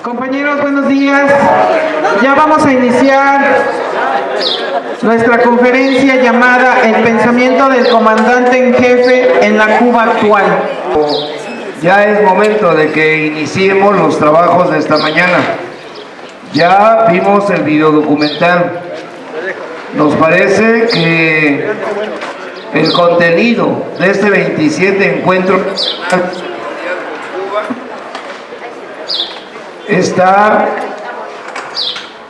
Compañeros, buenos días. Ya vamos a iniciar nuestra conferencia llamada El pensamiento del comandante en jefe en la Cuba actual. Ya es momento de que iniciemos los trabajos de esta mañana. Ya vimos el video documental. Nos parece que el contenido de este 27 encuentro está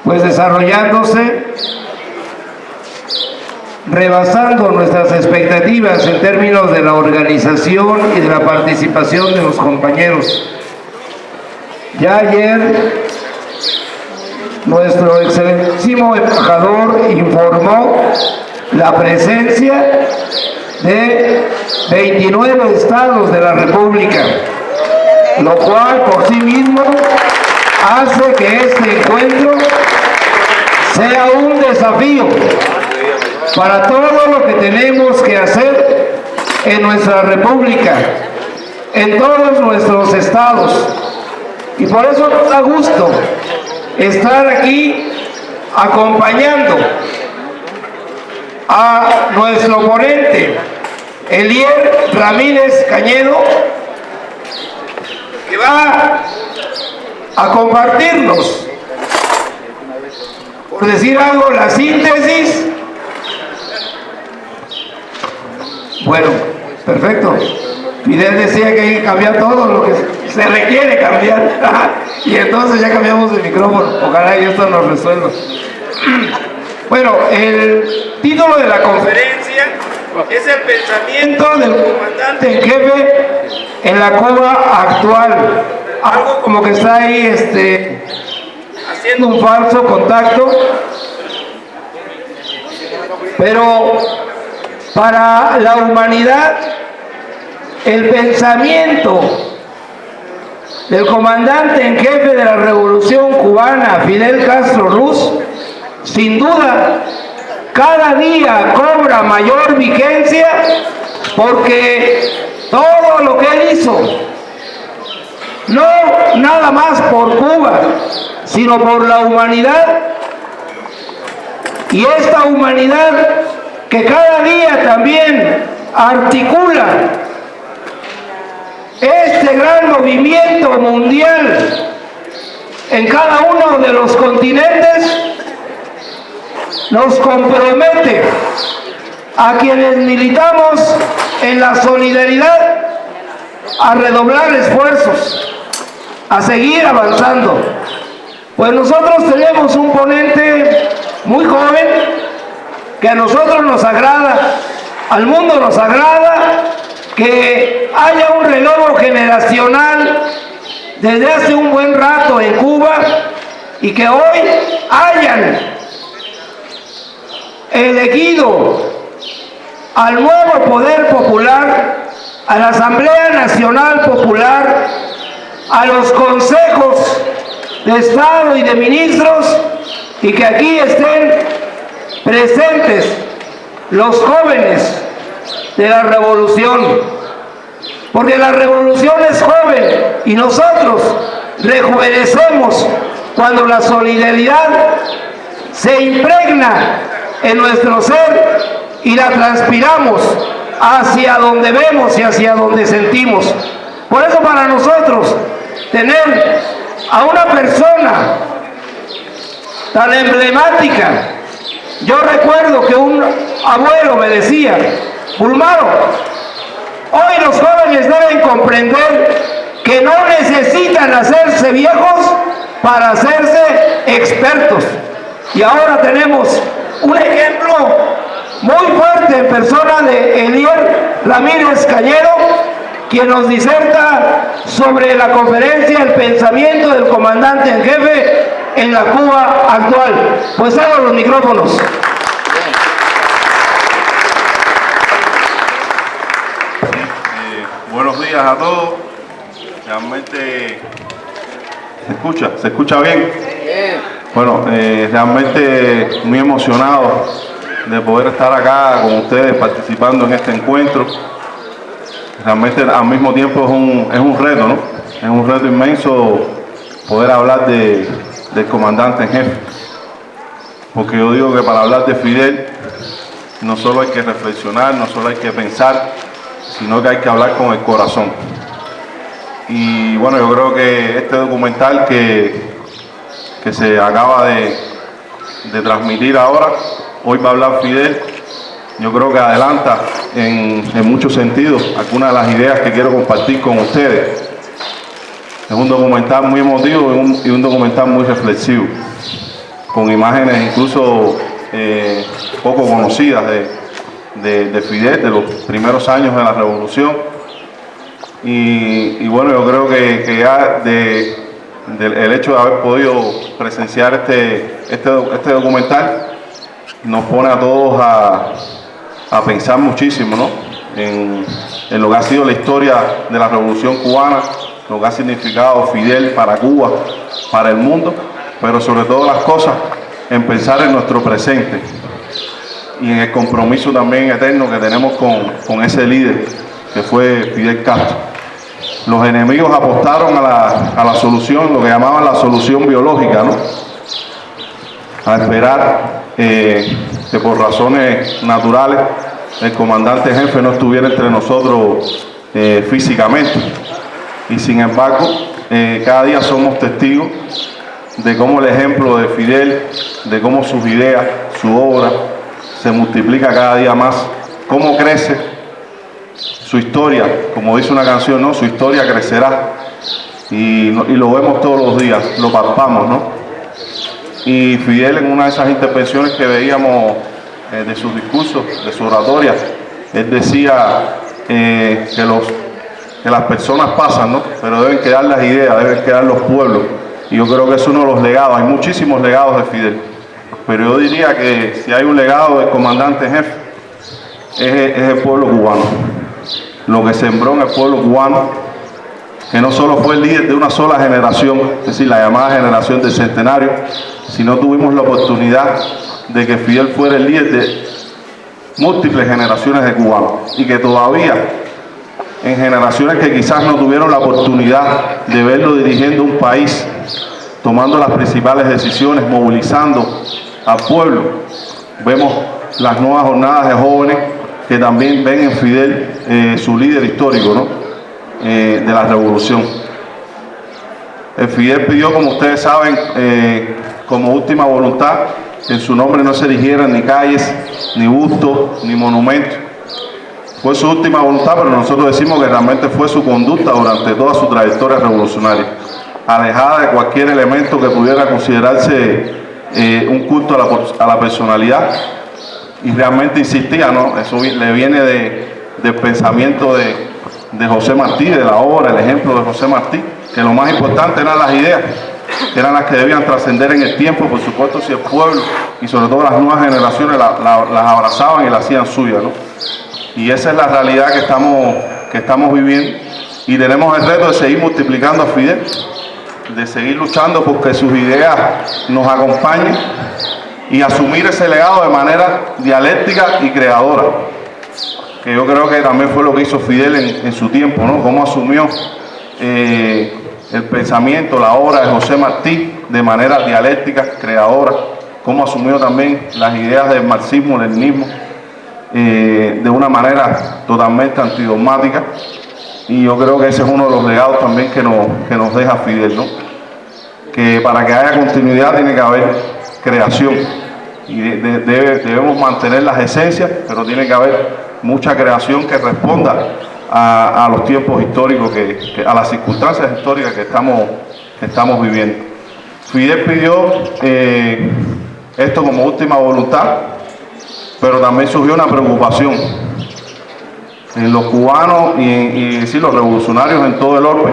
pues desarrollándose, rebasando nuestras expectativas en términos de la organización y de la participación de los compañeros. Ya ayer nuestro excelentísimo embajador informó la presencia de 29 estados de la República, lo cual por sí mismo hace que este encuentro sea un desafío para todo lo que tenemos que hacer en nuestra República, en todos nuestros estados. Y por eso nos da gusto estar aquí acompañando a nuestro ponente, Elier Ramírez Cañedo, que va a compartirnos, por decir algo, la síntesis. Bueno, perfecto. Fidel decía que hay que cambiar todo lo que se requiere cambiar. Y entonces ya cambiamos de micrófono. Ojalá y esto nos resuelva. Bueno, el título de la conferencia es El pensamiento del comandante en jefe en la Cuba actual. Algo como que está ahí haciendo un falso contacto. Pero para la humanidad, el pensamiento del comandante en jefe de la Revolución Cubana, Fidel Castro Ruz, sin duda, cada día cobra mayor vigencia, porque todo lo que él hizo, no nada más por Cuba, sino por la humanidad, y esta humanidad que cada día también articula este gran movimiento mundial en cada uno de los continentes, nos compromete a quienes militamos en la solidaridad a redoblar esfuerzos, a seguir avanzando. Pues nosotros tenemos un ponente muy joven que a nosotros nos agrada, al mundo nos agrada que haya un relevo generacional desde hace un buen rato en Cuba y que hoy hayan elegido al nuevo poder popular, a la Asamblea Nacional Popular, a los consejos de Estado y de ministros, y que aquí estén presentes los jóvenes de la revolución, porque la revolución es joven y nosotros rejuvenecemos cuando la solidaridad se impregna en nuestro ser y la transpiramos hacia donde vemos y hacia donde sentimos. Por eso para nosotros tener a una persona tan emblemática, yo recuerdo que un abuelo me decía: Bulmaro, hoy los jóvenes deben comprender que no necesitan hacerse viejos para hacerse expertos. Y ahora tenemos un ejemplo muy fuerte en persona de Elier Ramírez Cañedo, quien nos diserta sobre la conferencia El pensamiento del comandante en jefe en la Cuba actual. Pues hago los micrófonos. Buenos días a todos. Realmente ¿se escucha bien? Bueno, realmente muy emocionado de poder estar acá con ustedes participando en este encuentro. realmente al mismo tiempo es un reto, ¿no? Es un reto inmenso poder hablar del comandante en jefe. Porque yo digo que para hablar de Fidel no solo hay que reflexionar, no solo hay que pensar, sino que hay que hablar con el corazón. Y bueno, yo creo que este documental que se acaba de transmitir ahora, hoy va a hablar Fidel, yo creo que adelanta en muchos sentidos algunas de las ideas que quiero compartir con ustedes. Es un documental muy emotivo y un documental muy reflexivo, con imágenes incluso poco conocidas de Fidel, de los primeros años de la revolución. Y bueno, yo creo que ya el hecho de haber podido presenciar este documental nos pone a todos a pensar muchísimo, ¿no? En lo que ha sido la historia de la revolución cubana, lo que ha significado Fidel para Cuba, para el mundo, pero sobre todas las cosas en pensar en nuestro presente y en el compromiso también eterno que tenemos con ese líder que fue Fidel Castro. Los enemigos apostaron a la solución, lo que llamaban la solución biológica, ¿no? A esperar que por razones naturales el comandante jefe no estuviera entre nosotros físicamente. Y sin embargo, cada día somos testigos de cómo el ejemplo de Fidel, de cómo sus ideas, su obra, se multiplica cada día más, cómo crece su historia, como dice una canción, ¿no? Su historia crecerá. Y lo vemos todos los días, lo palpamos, ¿no? Y Fidel, en una de esas intervenciones que veíamos de sus discursos, de su oratoria, él decía que las personas pasan, ¿no? Pero deben quedar las ideas, deben quedar los pueblos. Y yo creo que es uno de los legados, hay muchísimos legados de Fidel. Pero yo diría que si hay un legado del comandante jefe, es el pueblo cubano. Lo que sembró en el pueblo cubano, que no solo fue el líder de una sola generación, es decir, la llamada generación del centenario, sino tuvimos la oportunidad de que Fidel fuera el líder de múltiples generaciones de cubanos y que todavía en generaciones que quizás no tuvieron la oportunidad de verlo dirigiendo un país, tomando las principales decisiones, movilizando al pueblo, vemos las nuevas jornadas de jóvenes que también ven en Fidel su líder histórico, ¿no? De la revolución. Fidel pidió, como ustedes saben, como última voluntad, que en su nombre no se erigieran ni calles, ni bustos, ni monumentos. Fue su última voluntad, pero nosotros decimos que realmente fue su conducta durante toda su trayectoria revolucionaria, alejada de cualquier elemento que pudiera considerarse un culto a la personalidad, y realmente insistía, ¿no? Eso le viene del pensamiento de José Martí, de la obra, el ejemplo de José Martí, que lo más importante eran las ideas, que eran las que debían trascender en el tiempo, por supuesto, si el pueblo y sobre todo las nuevas generaciones las abrazaban y las hacían suyas, ¿no? Y esa es la realidad que estamos viviendo, y tenemos el reto de seguir multiplicando a Fidel, de seguir luchando porque sus ideas nos acompañen y asumir ese legado de manera dialéctica y creadora, que yo creo que también fue lo que hizo Fidel en su tiempo, ¿no? Cómo asumió el pensamiento, la obra de José Martí de manera dialéctica, creadora, cómo asumió también las ideas del marxismo, leninismo, de una manera totalmente antidogmática. Y yo creo que ese es uno de los legados también que nos deja Fidel, ¿no? Que para que haya continuidad tiene que haber creación, y debemos mantener las esencias, pero tiene que haber mucha creación que responda a los tiempos históricos, a las circunstancias históricas que estamos viviendo. Fidel pidió esto como última voluntad, pero también surgió una preocupación en los cubanos y los revolucionarios en todo el orbe,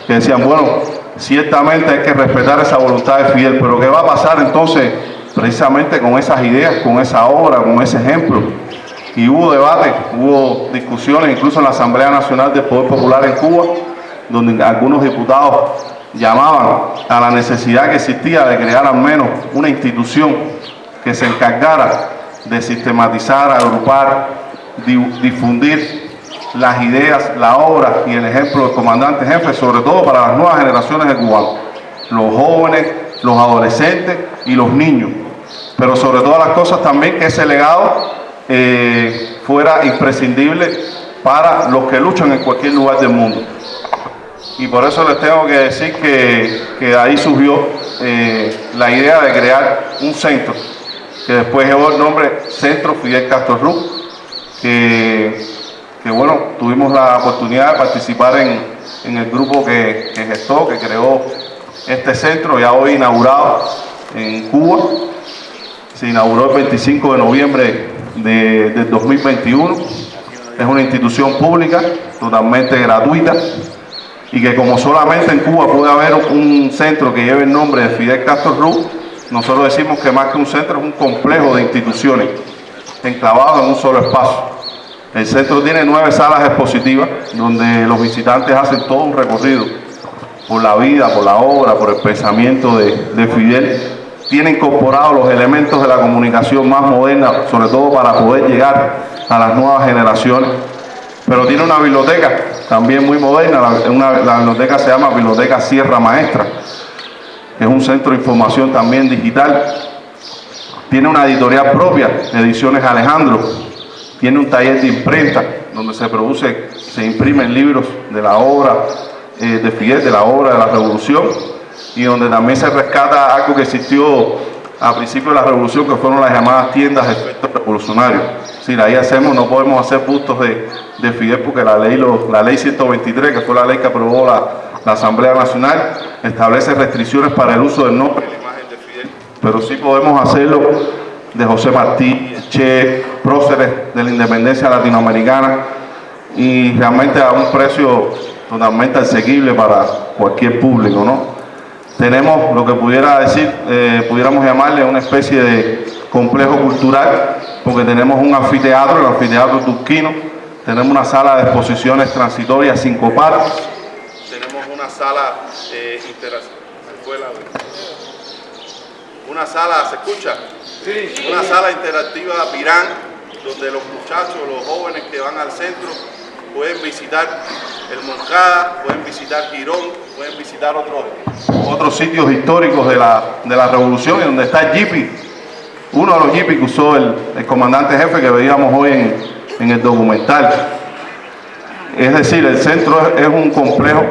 que decían, bueno, ciertamente hay que respetar esa voluntad de Fidel, pero ¿qué va a pasar entonces precisamente con esas ideas, con esa obra, con ese ejemplo? Y hubo debate, hubo discusiones, incluso en la Asamblea Nacional del Poder Popular en Cuba, donde algunos diputados llamaban a la necesidad que existía de crear al menos una institución que se encargara de sistematizar, agrupar, difundir las ideas, la obra y el ejemplo del comandante jefe, sobre todo para las nuevas generaciones de cubanos, los jóvenes, los adolescentes y los niños. Pero sobre todas las cosas también que ese legado fuera imprescindible para los que luchan en cualquier lugar del mundo. Y por eso les tengo que decir que de ahí surgió la idea de crear un centro, que después llevó el nombre Centro Fidel Castro Ruz, que bueno, tuvimos la oportunidad de participar en el grupo que gestó, que creó este centro, ya hoy inaugurado en Cuba. Se inauguró el 25 de noviembre del 2021. Es una institución pública, totalmente gratuita, y que como solamente en Cuba puede haber un centro que lleve el nombre de Fidel Castro Ruz, nosotros decimos que más que un centro es un complejo de instituciones enclavados en un solo espacio. El centro tiene 9 salas expositivas donde los visitantes hacen todo un recorrido por la vida, por la obra, por el pensamiento de Fidel. Tiene incorporados los elementos de la comunicación más moderna, sobre todo para poder llegar a las nuevas generaciones. Pero tiene una biblioteca también muy moderna, la biblioteca se llama Biblioteca Sierra Maestra, es un centro de información también digital. Tiene una editorial propia, Ediciones Alejandro. Tiene un taller de imprenta donde se imprimen libros de la obra de Fidel, de la obra de la Revolución, y donde también se rescata algo que existió a principios de la Revolución, que fueron las llamadas tiendas de efectos revolucionarios. Sí, ahí no podemos hacer bustos de Fidel porque la ley 123, que fue la ley que aprobó la Asamblea Nacional, establece restricciones para el uso del nombre y la imagen de Fidel, pero sí podemos hacerlo de José Martí, Che, próceres de la independencia latinoamericana, y realmente a un precio totalmente asequible para cualquier público, ¿no? Tenemos lo que pudiéramos llamarle una especie de complejo cultural, porque tenemos un anfiteatro, el anfiteatro turquino, tenemos una sala de exposiciones transitorias 5 partes, tenemos una sala ¿se escucha? Sí. Una sala interactiva Pirán, donde los muchachos, los jóvenes que van al centro pueden visitar el Moncada, pueden visitar Girón, pueden visitar otros sitios históricos de la Revolución, y donde está el jipi, uno de los jipis que usó el comandante jefe que veíamos hoy en el documental. Es decir, el centro es un complejo,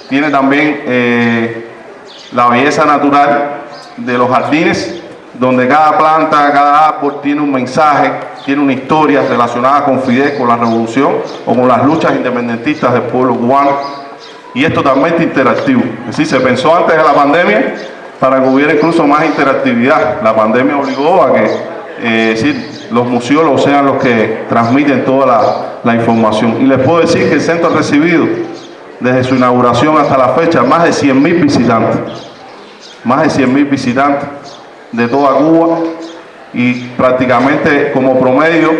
tiene también la belleza natural de los jardines, donde cada planta, cada árbol tiene un mensaje, tiene una historia relacionada con Fidel, con la Revolución o con las luchas independentistas del pueblo cubano, y es totalmente interactivo. Es decir, se pensó antes de la pandemia para que hubiera incluso más interactividad. La pandemia obligó a que los museólogos sean los que transmiten toda la información. Y les puedo decir que el centro ha recibido, desde su inauguración hasta la fecha, más de 100.000 visitantes. Más de 100.000 visitantes de toda Cuba, y prácticamente como promedio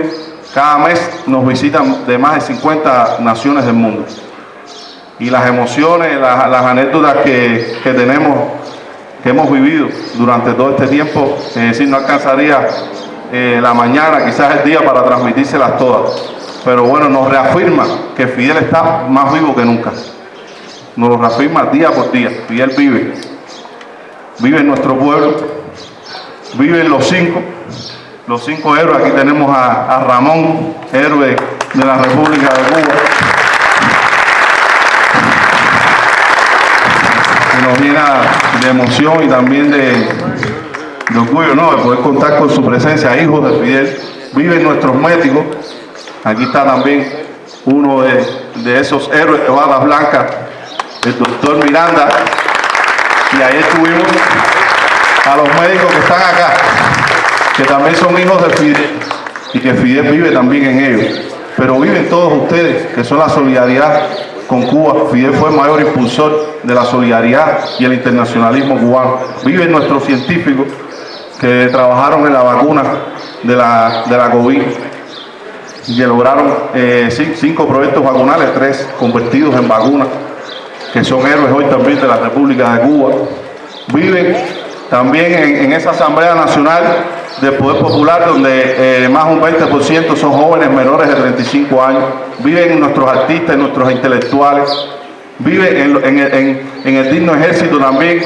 cada mes nos visitan de más de 50 naciones del mundo. Y las emociones, las anécdotas que tenemos, que hemos vivido durante todo este tiempo, es decir, no alcanzaría la mañana, quizás el día, para transmitírselas todas. Pero bueno, nos reafirma que Fidel está más vivo que nunca. Nos lo reafirma día por día. Fidel vive en nuestro pueblo, vive en los cinco héroes. Aquí tenemos a Ramón, héroe de la República de Cuba, que nos llena de emoción y también de orgullo, ¿no?, de poder contar con su presencia. Hijos de Fidel, viven nuestros médicos. Aquí está también uno de esos héroes de batas blancas, el doctor Miranda. Y ayer tuvimos a los médicos que están acá, que también son hijos de Fidel, y que Fidel vive también en ellos. Pero viven todos ustedes, que son la solidaridad con Cuba. Fidel fue el mayor impulsor de la solidaridad y el internacionalismo cubano. Viven nuestros científicos que trabajaron en la vacuna de la COVID, y que lograron 5 proyectos vacunales, 3 convertidos en vacunas, que son héroes hoy también de la República de Cuba. Viven también en esa Asamblea Nacional del poder popular, donde más de un 20% son jóvenes menores de 35 años, viven nuestros artistas, nuestros intelectuales, viven en el digno ejército también,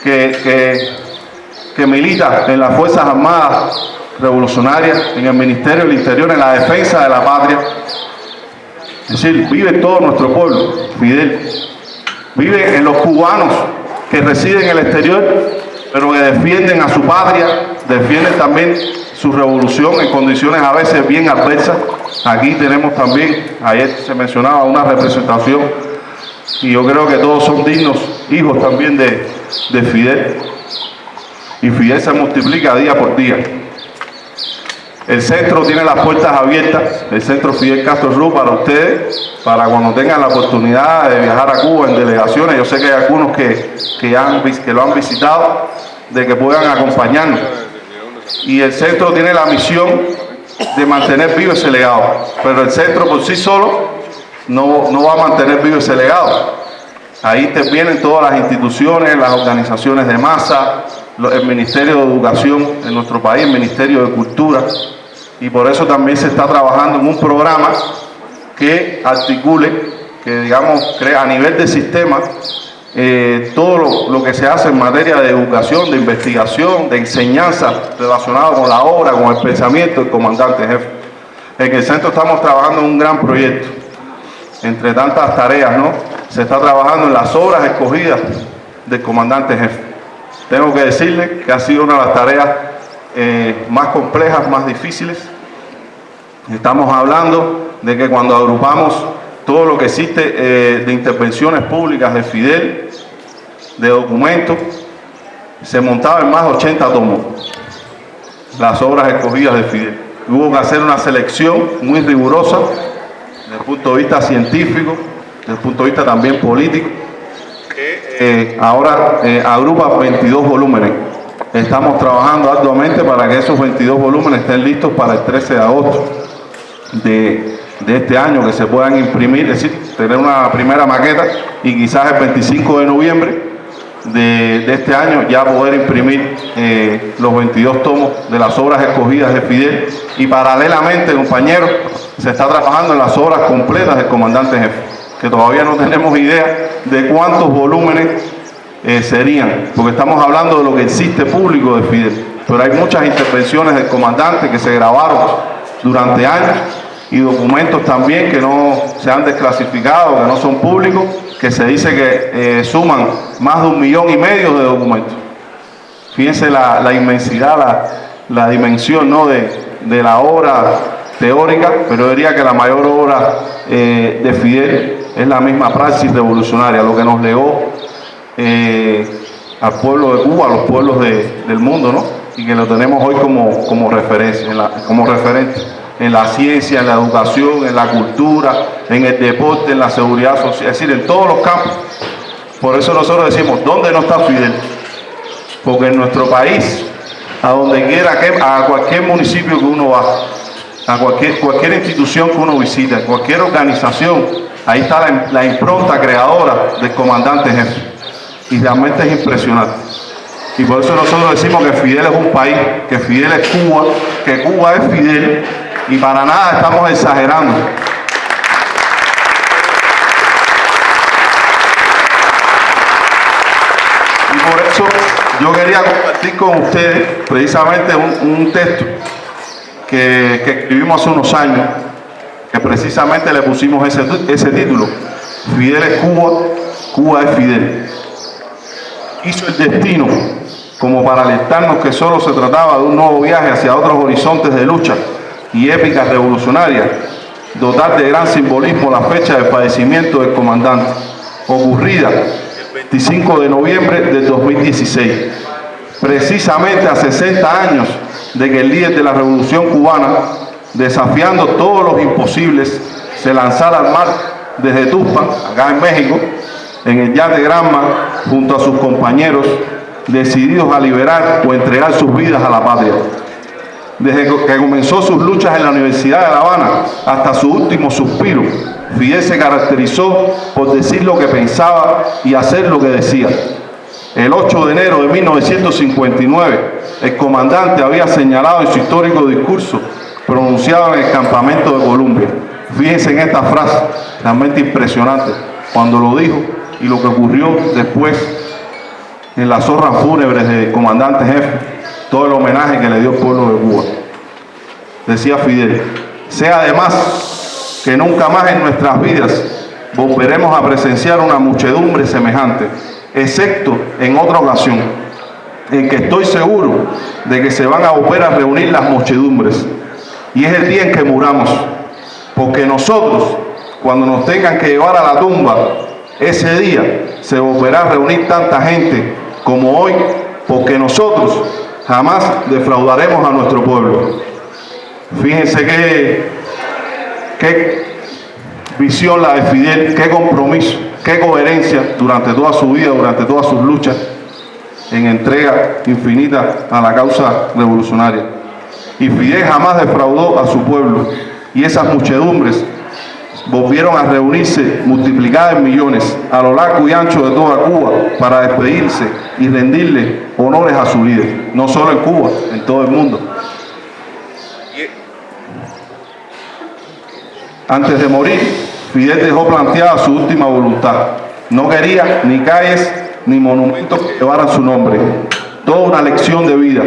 que milita en las Fuerzas Armadas Revolucionarias, en el Ministerio del Interior, en la defensa de la patria. Es decir, vive todo nuestro pueblo, Fidel. Vive en los cubanos que residen en el exterior, pero que defienden a su patria, defienden también su revolución en condiciones a veces bien adversas. Aquí tenemos también, ayer se mencionaba, una representación, y yo creo que todos son dignos hijos también de Fidel. Y Fidel se multiplica día por día. El centro tiene las puertas abiertas, el centro Fidel Castro Ruz, para ustedes, para cuando tengan la oportunidad de viajar a Cuba en delegaciones. Yo sé que hay algunos que lo han visitado, de que puedan acompañarnos. Y el centro tiene la misión de mantener vivo ese legado, pero el centro por sí solo no va a mantener vivo ese legado. Ahí intervienen todas las instituciones, las organizaciones de masa, el Ministerio de Educación en nuestro país, el Ministerio de Cultura, y por eso también se está trabajando en un programa que articule, que digamos crea a nivel de sistema todo lo que se hace en materia de educación, de investigación, de enseñanza relacionado con la obra, con el pensamiento del comandante jefe. En el centro estamos trabajando en un gran proyecto, entre tantas tareas, ¿no? Se está trabajando en las obras escogidas del comandante jefe. Tengo que decirle que ha sido una de las tareas más complejas, más difíciles. Estamos hablando de que cuando agrupamos todo lo que existe de intervenciones públicas de Fidel, de documentos, se montaba en más de 80 tomos las obras escogidas de Fidel. Hubo que hacer una selección muy rigurosa desde el punto de vista científico, desde el punto de vista también político, que ahora agrupa 22 volúmenes. Estamos trabajando arduamente para que esos 22 volúmenes estén listos para el 13 de agosto de este año, que se puedan imprimir, es decir, tener una primera maqueta y quizás el 25 de noviembre de este año ya poder imprimir los 22 tomos de las obras escogidas de Fidel. Y paralelamente, compañeros, se está trabajando en las obras completas del comandante jefe, que todavía no tenemos idea de cuántos volúmenes serían, porque estamos hablando de lo que existe público de Fidel, pero hay muchas intervenciones del comandante que se grabaron durante años y documentos también que no se han desclasificado, que no son públicos, que se dice que suman más de 1,5 millones de documentos. Fíjense la inmensidad, la dimensión, ¿no?, de la obra teórica, pero yo diría que la mayor obra de Fidel es la misma praxis revolucionaria, lo que nos legó al pueblo de Cuba, a los pueblos del mundo, ¿no?, y que lo tenemos hoy como referencia, como referente en la ciencia, en la educación, en la cultura, en el deporte, en la seguridad social, es decir, en todos los campos. Por eso nosotros decimos, ¿dónde no está Fidel? Porque en nuestro país, a donde quiera, a cualquier municipio que uno va, a cualquier institución que uno visita, cualquier organización, ahí está la impronta creadora del comandante jefe. Y realmente es impresionante. Y por eso nosotros decimos que Fidel es un país, que Fidel es Cuba, que Cuba es Fidel, y para nada estamos exagerando. Y por eso yo quería compartir con ustedes precisamente un texto que escribimos hace unos años, que precisamente le pusimos ese título: Fidel es Cuba, Cuba es Fidel. Hizo el destino como para alertarnos que solo se trataba de un nuevo viaje hacia otros horizontes de lucha y épicas revolucionarias, dotar de gran simbolismo la fecha del fallecimiento del comandante, ocurrida el 25 de noviembre del 2016, precisamente a 60 años de que el líder de la revolución cubana, desafiando todos los imposibles, se lanzara al mar desde Tuxpan, acá en México, en el yate Granma, junto a sus compañeros, decididos a liberar o entregar sus vidas a la patria. Desde que comenzó sus luchas en la Universidad de La Habana hasta su último suspiro, Fidel se caracterizó por decir lo que pensaba y hacer lo que decía. El 8 de enero de 1959, el comandante había señalado en su histórico discurso pronunciado en el campamento de Columbia. Fíjense en esta frase, realmente impresionante, cuando lo dijo y lo que ocurrió después en las zorras fúnebres del comandante jefe, todo el homenaje que le dio el pueblo de Cuba. Decía Fidel: sé además que nunca más en nuestras vidas volveremos a presenciar una muchedumbre semejante, excepto en otra ocasión, en que estoy seguro de que se van a volver a reunir las muchedumbres, y es el día en que muramos, porque nosotros, cuando nos tengan que llevar a la tumba, ese día se volverá a reunir tanta gente como hoy, porque nosotros jamás defraudaremos a nuestro pueblo. Fíjense qué visión la de Fidel, qué compromiso, qué coherencia durante toda su vida, durante todas sus luchas, en entrega infinita a la causa revolucionaria. Y Fidel jamás defraudó a su pueblo, y esas muchedumbres volvieron a reunirse multiplicadas en millones a lo largo y ancho de toda Cuba para despedirse y rendirle honores a su líder, no solo en Cuba, en todo el mundo. Antes de morir, Fidel dejó planteada su última voluntad. No quería ni calles ni monumentos que llevaran su nombre. Toda una lección de vida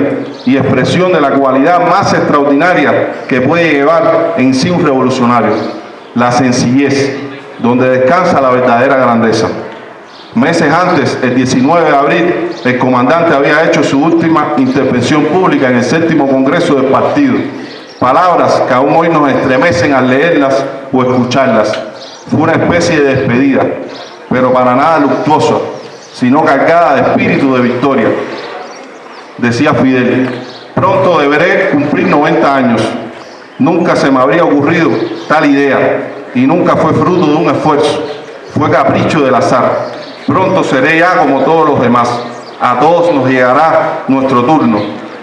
y expresión de la cualidad más extraordinaria que puede llevar en sí un revolucionario: la sencillez, donde descansa la verdadera grandeza. Meses antes, el 19 de abril, el comandante había hecho su última intervención pública en el 7º Congreso del partido. Palabras que aún hoy nos estremecen al leerlas o escucharlas. Fue una especie de despedida, pero para nada luctuosa, sino cargada de espíritu de victoria. Decía Fidel: pronto deberé cumplir 90 años. Nunca se me habría ocurrido tal idea, y nunca fue fruto de un esfuerzo, fue capricho del azar. Pronto seré ya como todos los demás. A todos nos llegará nuestro turno,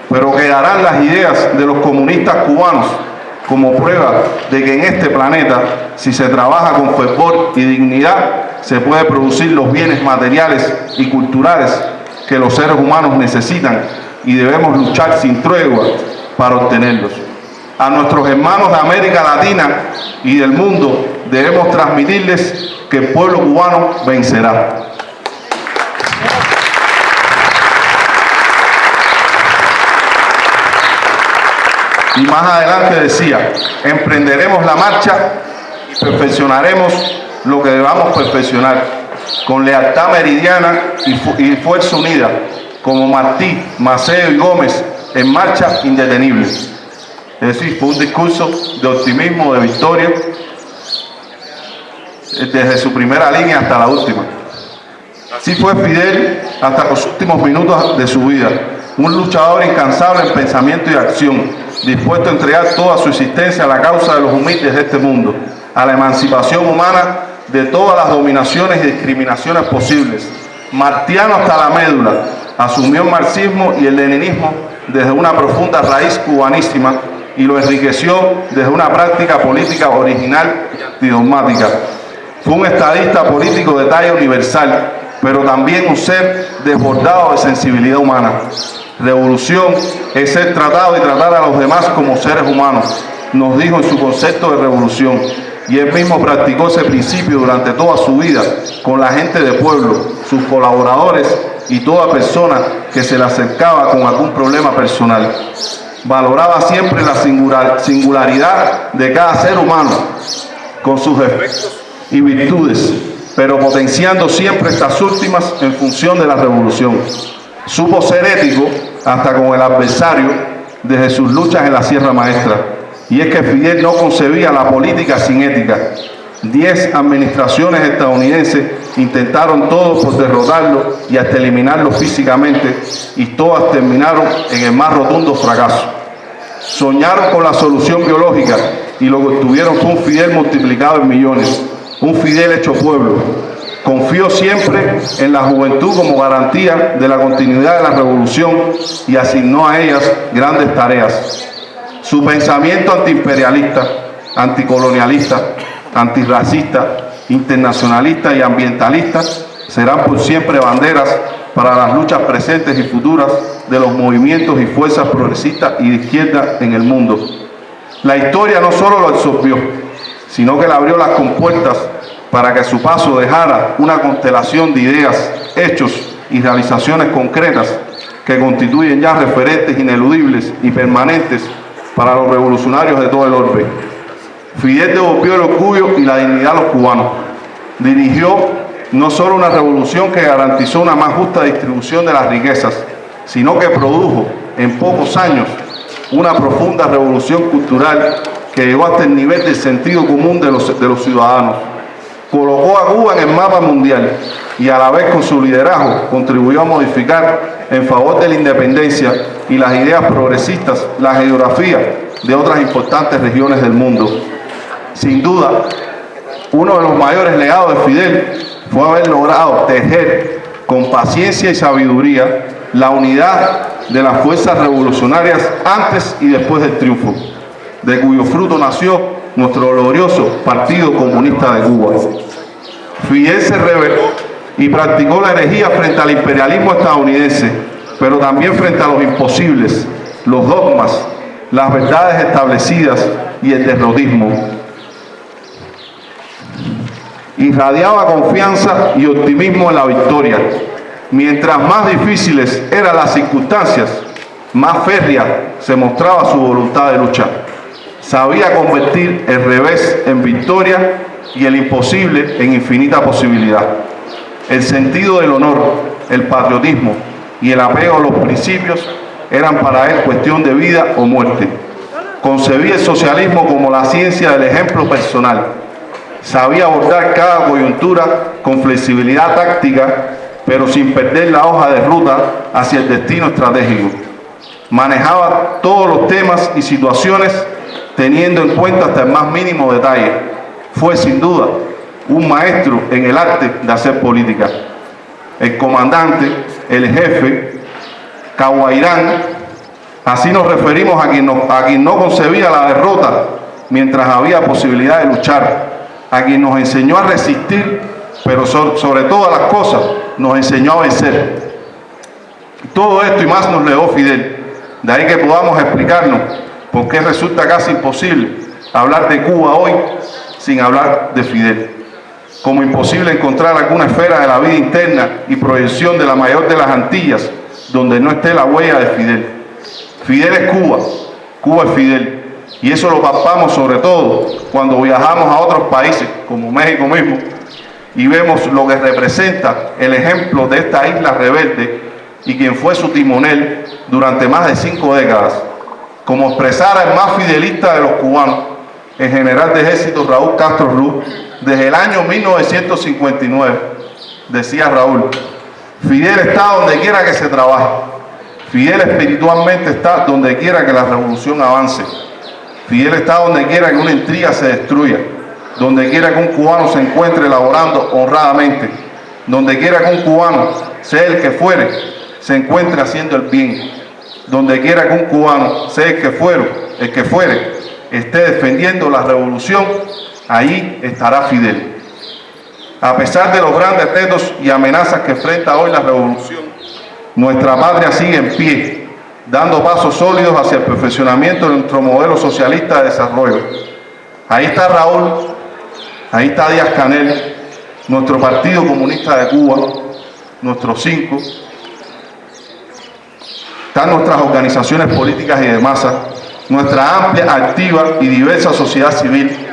pero quedarán las ideas de los comunistas cubanos como prueba de que en este planeta, si se trabaja con fervor y dignidad, se puede producir los bienes materiales y culturales que los seres humanos necesitan, y debemos luchar sin tregua para obtenerlos. A nuestros hermanos de América Latina y del mundo debemos transmitirles que el pueblo cubano vencerá. Y más adelante decía: emprenderemos la marcha y perfeccionaremos lo que debamos perfeccionar, con lealtad meridiana y fuerza unida, como Martí, Maceo y Gómez, en marcha indetenible. Es decir, fue un discurso de optimismo, de victoria, desde su primera línea hasta la última. Así fue Fidel hasta los últimos minutos de su vida, un luchador incansable en pensamiento y acción, dispuesto a entregar toda su existencia a la causa de los humildes de este mundo, a la emancipación humana de todas las dominaciones y discriminaciones posibles. Martiano hasta la médula, asumió el marxismo y el leninismo desde una profunda raíz cubanísima y lo enriqueció desde una práctica política original y antidogmática. Fue un estadista político de talla universal, pero también un ser desbordado de sensibilidad humana. Revolución es ser tratado y tratar a los demás como seres humanos, nos dijo en su concepto de revolución, y él mismo practicó ese principio durante toda su vida con la gente de pueblo, sus colaboradores y toda persona que se le acercaba con algún problema personal. Valoraba siempre la singularidad de cada ser humano, con sus defectos y virtudes, pero potenciando siempre estas últimas en función de la revolución. Supo ser ético hasta con el adversario desde sus luchas en la Sierra Maestra. Y es que Fidel no concebía la política sin ética. 10 administraciones estadounidenses intentaron todos por derrotarlo y hasta eliminarlo físicamente, y todas terminaron en el más rotundo fracaso. Soñaron con la solución biológica y lo que obtuvieron fue un Fidel multiplicado en millones, un Fidel hecho pueblo. Confió siempre en la juventud como garantía de la continuidad de la revolución y asignó a ellas grandes tareas. Su pensamiento antiimperialista, anticolonialista, antirracista, internacionalista y ambientalista serán por siempre banderas para las luchas presentes y futuras de los movimientos y fuerzas progresistas y de izquierda en el mundo. La historia no solo lo absorbió, sino que le abrió las compuertas para que a su paso dejara una constelación de ideas, hechos y realizaciones concretas que constituyen ya referentes ineludibles y permanentes para los revolucionarios de todo el orbe. Fidel devolvió el orgullo y la dignidad a los cubanos. Dirigió no solo una revolución que garantizó una más justa distribución de las riquezas, sino que produjo en pocos años una profunda revolución cultural que llegó hasta el nivel del sentido común de los ciudadanos. Colocó a Cuba en el mapa mundial y a la vez con su liderazgo contribuyó a modificar en favor de la independencia y las ideas progresistas la geografía de otras importantes regiones del mundo. Sin duda, uno de los mayores legados de Fidel fue haber logrado tejer con paciencia y sabiduría la unidad de las fuerzas revolucionarias antes y después del triunfo, de cuyo fruto nació nuestro glorioso Partido Comunista de Cuba. Fidel se rebeló y practicó la herejía frente al imperialismo estadounidense, pero también frente a los imposibles, los dogmas, las verdades establecidas y el derrotismo. Irradiaba confianza y optimismo en la victoria. Mientras más difíciles eran las circunstancias, más férrea se mostraba su voluntad de luchar. Sabía convertir el revés en victoria y el imposible en infinita posibilidad. El sentido del honor, el patriotismo y el apego a los principios eran para él cuestión de vida o muerte. Concebía el socialismo como la ciencia del ejemplo personal. Sabía abordar cada coyuntura con flexibilidad táctica, pero sin perder la hoja de ruta hacia el destino estratégico. Manejaba todos los temas y situaciones teniendo en cuenta hasta el más mínimo detalle. Fue sin duda un maestro en el arte de hacer política. El comandante, el jefe, Caguairán, así nos referimos a quien no concebía la derrota mientras había posibilidad de luchar, a quien nos enseñó a resistir, pero sobre todas las cosas nos enseñó a vencer. Todo esto y más nos legó Fidel. De ahí que podamos explicarnos por qué resulta casi imposible hablar de Cuba hoy sin hablar de Fidel. Como imposible encontrar alguna esfera de la vida interna y proyección de la mayor de las Antillas donde no esté la huella de Fidel. Fidel es Cuba, Cuba es Fidel. Y eso lo palpamos sobre todo cuando viajamos a otros países como México mismo y vemos lo que representa el ejemplo de esta isla rebelde y quien fue su timonel durante más de 5 décadas. Como expresara el más fidelista de los cubanos, el general de ejército Raúl Castro Ruz, desde el año 1959, decía Raúl: Fidel está donde quiera que se trabaje. Fidel espiritualmente está donde quiera que la revolución avance. Fidel está donde quiera que una intriga se destruya, donde quiera que un cubano se encuentre laborando honradamente, donde quiera que un cubano, sea el que fuere, se encuentre haciendo el bien, donde quiera que un cubano, sea el que fuere, esté defendiendo la revolución, ahí estará Fidel. A pesar de los grandes retos y amenazas que enfrenta hoy la revolución, nuestra patria sigue en pie, dando pasos sólidos hacia el perfeccionamiento de nuestro modelo socialista de desarrollo. Ahí está Raúl, ahí está Díaz-Canel, nuestro Partido Comunista de Cuba, nuestros 5, están nuestras organizaciones políticas y de masa, nuestra amplia, activa y diversa sociedad civil.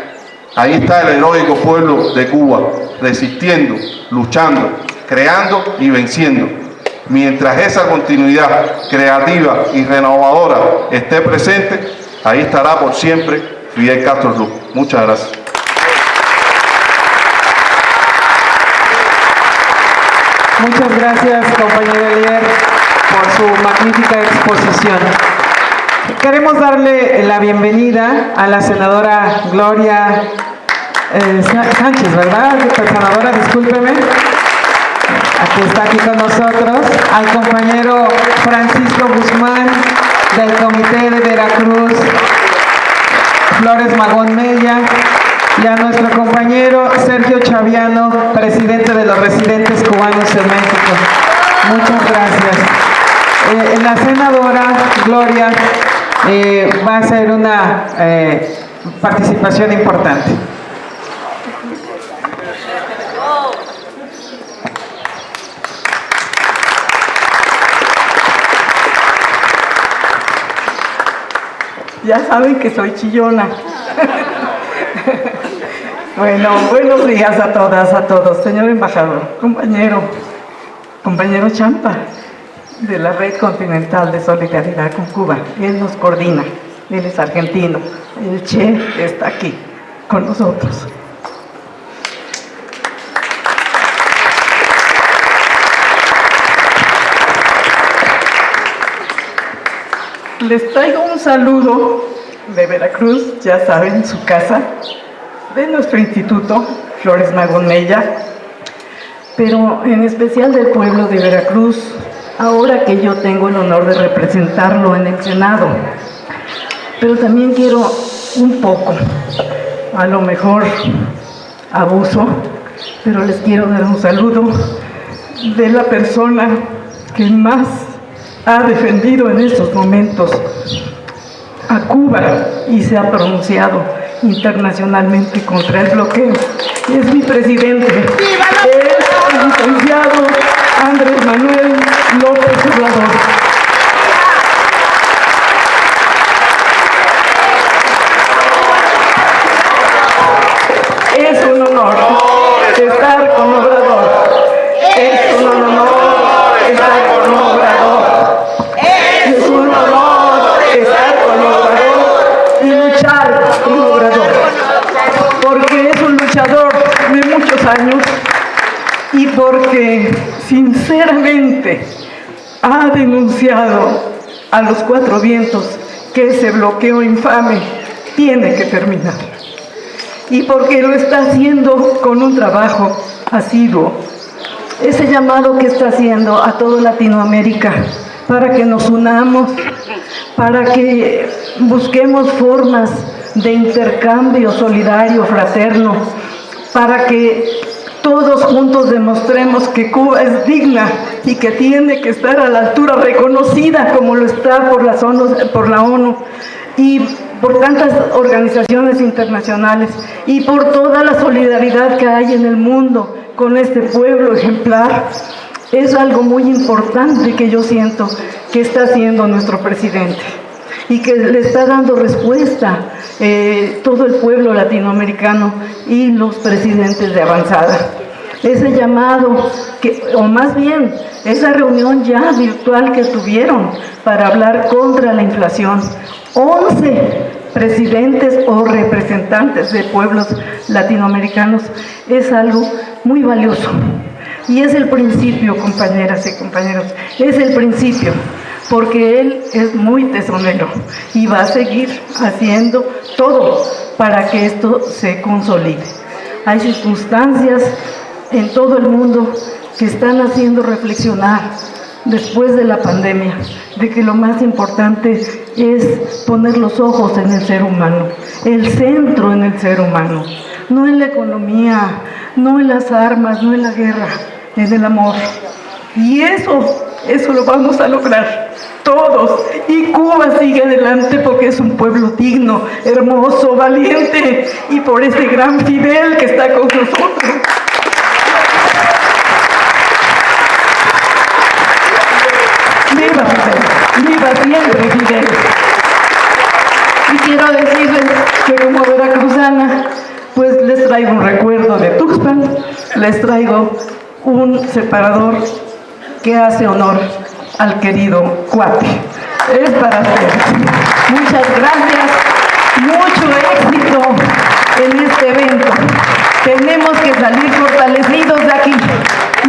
Ahí está el heroico pueblo de Cuba, resistiendo, luchando, creando y venciendo. Mientras esa continuidad creativa y renovadora esté presente, ahí estará por siempre Fidel Castro Ruz. Muchas gracias. Muchas gracias, compañero Elier, por su magnífica exposición. Queremos darle la bienvenida a la senadora Gloria Sánchez, ¿verdad? Senadora, discúlpeme. Aquí está aquí con nosotros, al compañero Francisco Guzmán del Comité de Veracruz, Flores Magón Mella, y a nuestro compañero Sergio Chaviano, presidente de los residentes cubanos en México. Muchas gracias. La senadora Gloria va a hacer una participación importante. Ya saben que soy chillona. Bueno, buenos días a todas, a todos. Señor embajador, compañero Champa, de la Red Continental de Solidaridad con Cuba. Él nos coordina, él es argentino. El Che está aquí con nosotros. Les traigo un saludo de Veracruz, ya saben, su casa, de nuestro instituto, Flores Magón Mella, pero en especial del pueblo de Veracruz, ahora que yo tengo el honor de representarlo en el Senado. Pero también quiero un poco, a lo mejor abuso, pero les quiero dar un saludo de la persona que más ha defendido en estos momentos a Cuba y se ha pronunciado internacionalmente contra el bloqueo. Es mi presidente, es el licenciado Andrés Manuel López Obrador. Es un honor estar con Obrador. Es un honor estar con Obrador. Es un honor estar con Obrador y luchar con Obrador, porque es un luchador de muchos años y porque sinceramente ha denunciado a los cuatro vientos que ese bloqueo infame tiene que terminar, y porque lo está haciendo con un trabajo asiduo. Ese llamado que está haciendo a toda Latinoamérica para que nos unamos, para que busquemos formas de intercambio solidario, fraterno, para que todos juntos demostremos que Cuba es digna y que tiene que estar a la altura, reconocida como lo está por la ONU y por tantas organizaciones internacionales y por toda la solidaridad que hay en el mundo con este pueblo ejemplar. Es algo muy importante que yo siento que está haciendo nuestro presidente y que le está dando respuesta todo el pueblo latinoamericano y los presidentes de avanzada. Ese llamado, o más bien, esa reunión ya virtual que tuvieron para hablar contra la inflación, 11 presidentes o representantes de pueblos latinoamericanos, es algo muy valioso. Y es el principio, compañeras y compañeros, es el principio, porque él es muy tesonero y va a seguir haciendo todo para que esto se consolide. Hay circunstancias en todo el mundo que están haciendo reflexionar después de la pandemia, de que lo más importante es poner los ojos en el ser humano, el centro en el ser humano, no en la economía, no en las armas, no en la guerra, en el amor. Y eso lo vamos a lograr todos. Y Cuba sigue adelante porque es un pueblo digno, hermoso, valiente, y por ese gran Fidel que está con nosotros. ¡Viva Fidel! ¡Viva siempre Fidel! Y quiero decirles que como veracruzana, pues les traigo un recuerdo de Tuxpan, les traigo un separador que hace honor al querido cuate. Es para ustedes. Muchas gracias, mucho éxito en este evento. Tenemos que salir fortalecidos de aquí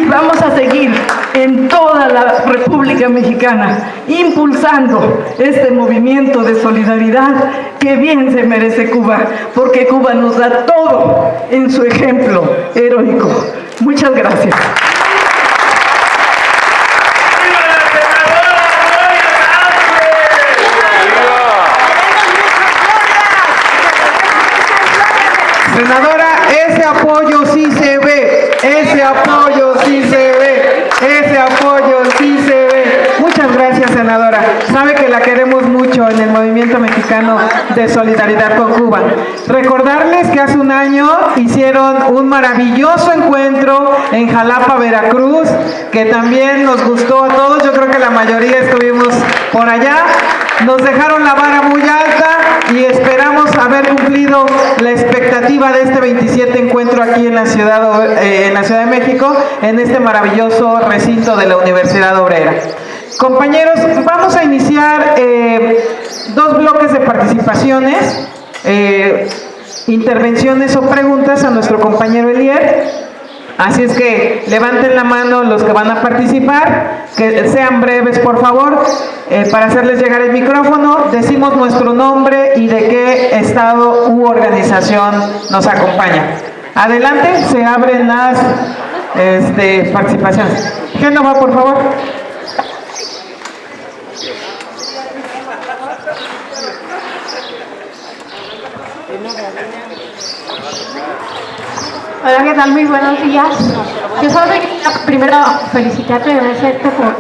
y vamos a seguir en toda la República Mexicana impulsando este movimiento de solidaridad que bien se merece Cuba, porque Cuba nos da todo en su ejemplo heroico. Muchas gracias. Senadora, ese apoyo sí se ve, ese apoyo sí se ve, ese apoyo Movimiento Mexicano de Solidaridad con Cuba. Recordarles que hace un año hicieron un maravilloso encuentro en Jalapa, Veracruz, que también nos gustó a todos. Yo creo que la mayoría estuvimos por allá. Nos dejaron la vara muy alta y esperamos haber cumplido la expectativa de este 27 encuentro aquí en la Ciudad de México, en este maravilloso recinto de la Universidad Obrera. Compañeros, vamos a iniciar 2 bloques de participaciones, intervenciones o preguntas a nuestro compañero Elier. Así es que levanten la mano los que van a participar, que sean breves por favor, para hacerles llegar el micrófono. Decimos nuestro nombre y de qué estado u organización nos acompaña. Adelante, se abren las participaciones. Génova, por favor. Hola, ¿qué tal? Muy buenos días. Yo solo quería primero felicitarte y agradecerte por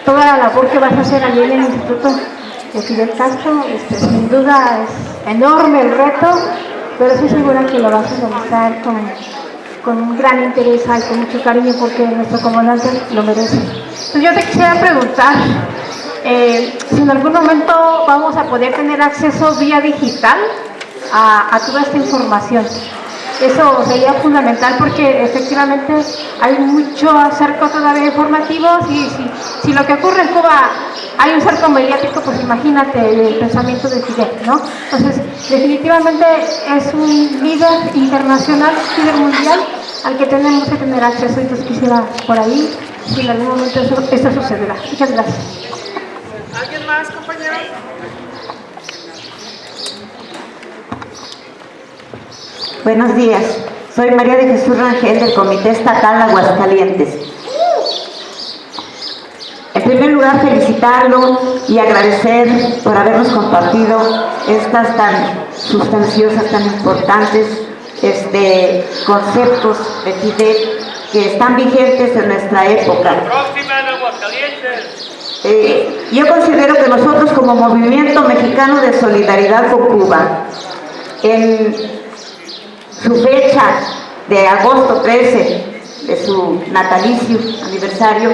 toda la labor que vas a hacer allí en el Instituto de Fidel Castro. Sin duda es enorme el reto, pero estoy segura que lo vas a realizar con un gran interés y con mucho cariño, porque nuestro comandante lo merece. Entonces yo te quisiera preguntar si en algún momento vamos a poder tener acceso vía digital a toda esta información. Eso sería fundamental, porque efectivamente hay mucho cerco todavía informativo. Si lo que ocurre en Cuba hay un cerco mediático, pues imagínate el pensamiento de Fidel, ¿no? Entonces, definitivamente es un líder internacional, líder mundial, al que tenemos que tener acceso. Entonces quisiera por ahí, si en algún momento esto sucederá. Muchas gracias. ¿Alguien más, compañeros? Buenos días, soy María de Jesús Rangel del Comité Estatal Aguascalientes. En primer lugar, felicitarlo y agradecer por habernos compartido estas tan sustanciosas, tan importantes conceptos de Fidel que están vigentes en nuestra época. Yo considero que nosotros, como Movimiento Mexicano de Solidaridad con Cuba, en su fecha de agosto 13, de su natalicio, aniversario,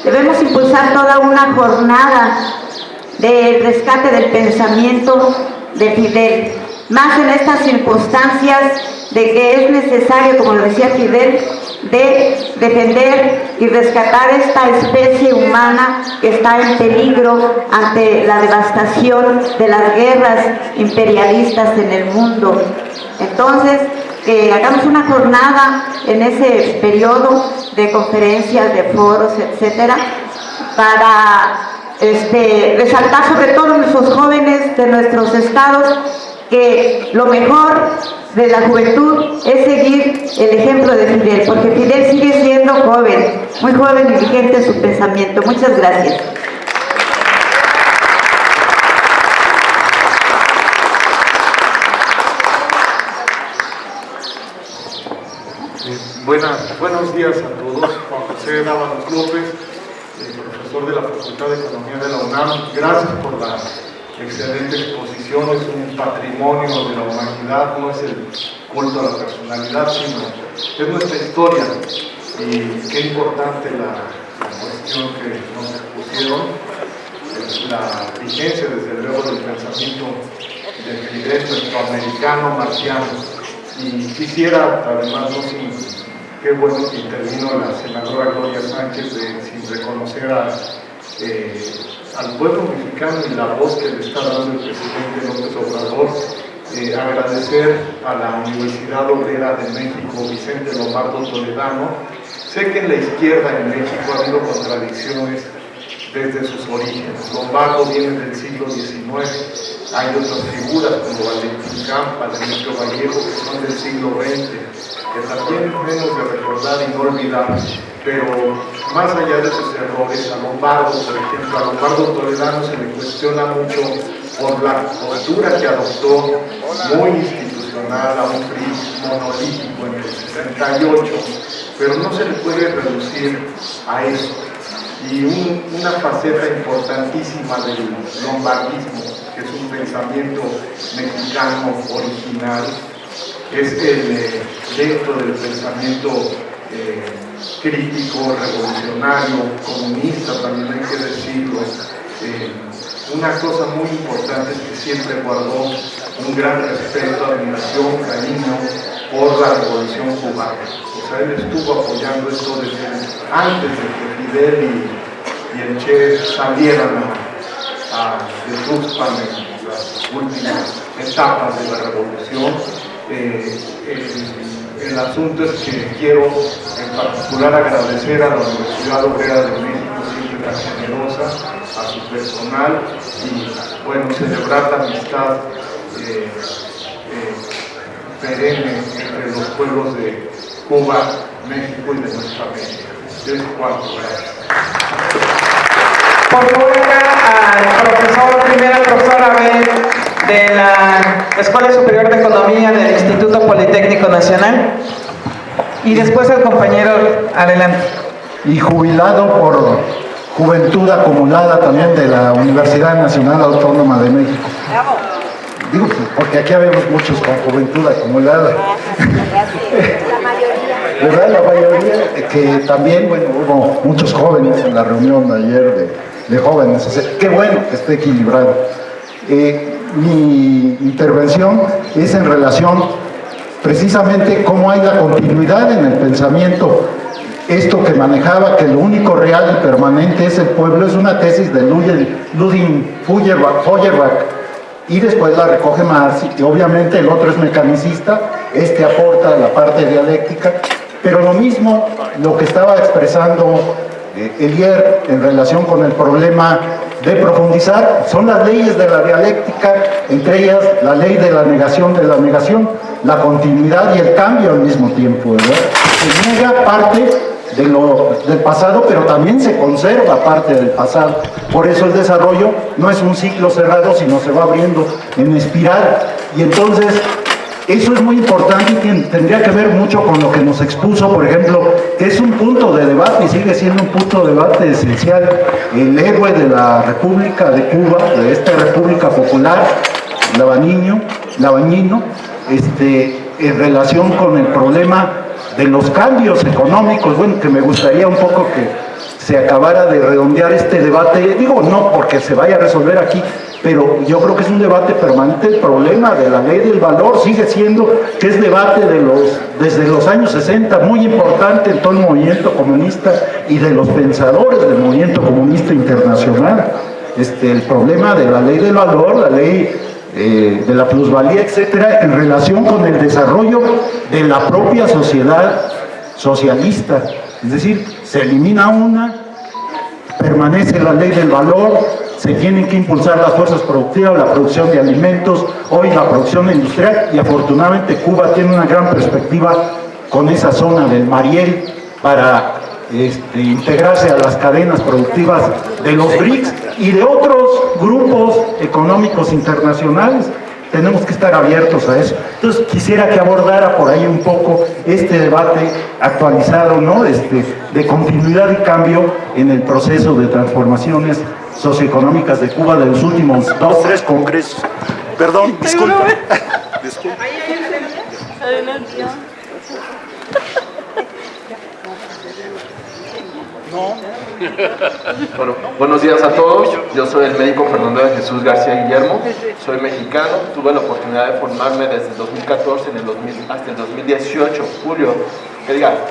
debemos impulsar toda una jornada de rescate del pensamiento de Fidel, más en estas circunstancias de que es necesario, como lo decía Fidel, de defender y rescatar esta especie humana que está en peligro ante la devastación de las guerras imperialistas en el mundo. Entonces, que hagamos una jornada en ese periodo de conferencias, de foros, etcétera, para resaltar sobre todo nuestros jóvenes de nuestros estados, que lo mejor de la juventud es seguir el ejemplo de Fidel, porque Fidel sigue siendo joven, muy joven y vigente en su pensamiento. Muchas gracias. Buenos días a todos. Juan José Dávalos López, profesor de la Facultad de Economía de la UNAM. Gracias por la excelente exposición. Es un patrimonio de la humanidad, no es el culto a la personalidad, sino es nuestra historia. Y qué importante la cuestión que nos expusieron, la vigencia desde luego del pensamiento del Fidel, nuestro americano marciano. Y quisiera, además, qué bueno que intervino la senadora Gloria Sánchez sin reconocer al pueblo mexicano y la voz que le está dando el presidente López Obrador. Agradecer a la Universidad Obrera de México, Vicente Lombardo Toledano. Sé que en la izquierda en México ha habido contradicciones desde sus orígenes. Lombardo viene del siglo XIX. Hay otras figuras como Valentín Campa, Demetrio Vallejo, que son del siglo XX, que también debemos de recordar y no olvidar. Pero más allá de sus errores, a Lombardo, por ejemplo, a Lombardo Toledano se le cuestiona mucho por la postura que adoptó, muy institucional, a un PRI monolítico en el 68, pero no se le puede reducir a eso. Y una faceta importantísima del lombardismo, que es un pensamiento mexicano original, es el dentro del pensamiento crítico, revolucionario, comunista, también hay que decirlo. Una cosa muy importante es que siempre guardó un gran respeto, admiración, cariño por la revolución cubana. O sea, él estuvo apoyando esto desde antes de que Fidel y el Che salieran de Tuxpan en las últimas etapas de la revolución. El asunto es que quiero en particular agradecer a la Universidad Obrera de México, siempre tan generosa, a su personal y bueno, celebrar la amistad perenne entre los pueblos de Cuba, México y de nuestra América. Es cuanto, gracias. Por favor, al primera profesora Abel de la Escuela Superior de Economía del Instituto Politécnico Nacional, y después el compañero, adelante. Y jubilado por juventud acumulada también de la Universidad Nacional Autónoma de México. Digo, porque aquí habemos muchos con juventud acumulada. ¿Verdad? La mayoría, que también, bueno, hubo muchos jóvenes en la reunión de ayer de jóvenes. O sea, qué bueno que esté equilibrado. Mi intervención es en relación precisamente cómo hay la continuidad en el pensamiento. Esto que manejaba, que lo único real y permanente es el pueblo, es una tesis de Ludwig Feuerbach, y después la recoge Marx, y obviamente el otro es mecanicista, este aporta la parte dialéctica, pero lo mismo, lo que estaba expresando Elier en relación con el problema de profundizar, son las leyes de la dialéctica, entre ellas la ley de la negación, la continuidad y el cambio al mismo tiempo, ¿verdad? Se niega parte del pasado, pero también se conserva parte del pasado. Por eso el desarrollo no es un ciclo cerrado, sino se va abriendo en espiral. Y entonces, eso es muy importante y tendría que ver mucho con lo que nos expuso, por ejemplo, que es un punto de debate y sigue siendo un punto de debate esencial, el héroe de la República de Cuba, de esta República Popular, Labañino, en relación con el problema de los cambios económicos. Bueno, que me gustaría un poco que se acabara de redondear este debate, digo, no porque se vaya a resolver aquí, pero yo creo que es un debate permanente. El problema de la ley del valor sigue siendo que es debate desde los años 60, muy importante en todo el movimiento comunista y de los pensadores del movimiento comunista internacional. El problema de la ley del valor, la ley de la plusvalía, etcétera, en relación con el desarrollo de la propia sociedad socialista. Es decir, se elimina una, permanece la ley del valor, se tienen que impulsar las fuerzas productivas, la producción de alimentos, hoy la producción industrial, y afortunadamente Cuba tiene una gran perspectiva con esa zona del Mariel para integrarse a las cadenas productivas de los BRICS y de otros grupos económicos internacionales. Tenemos que estar abiertos a eso. Entonces quisiera que abordara por ahí un poco este debate actualizado, ¿no? De continuidad y cambio en el proceso de transformaciones socioeconómicas de Cuba de los últimos 2-3 congresos. Perdón, disculpa. Disculpa. Bueno, buenos días a todos. Yo soy el médico Fernando de Jesús García Guillermo. Soy mexicano. Tuve la oportunidad de formarme desde el 2014 hasta el 2018, julio,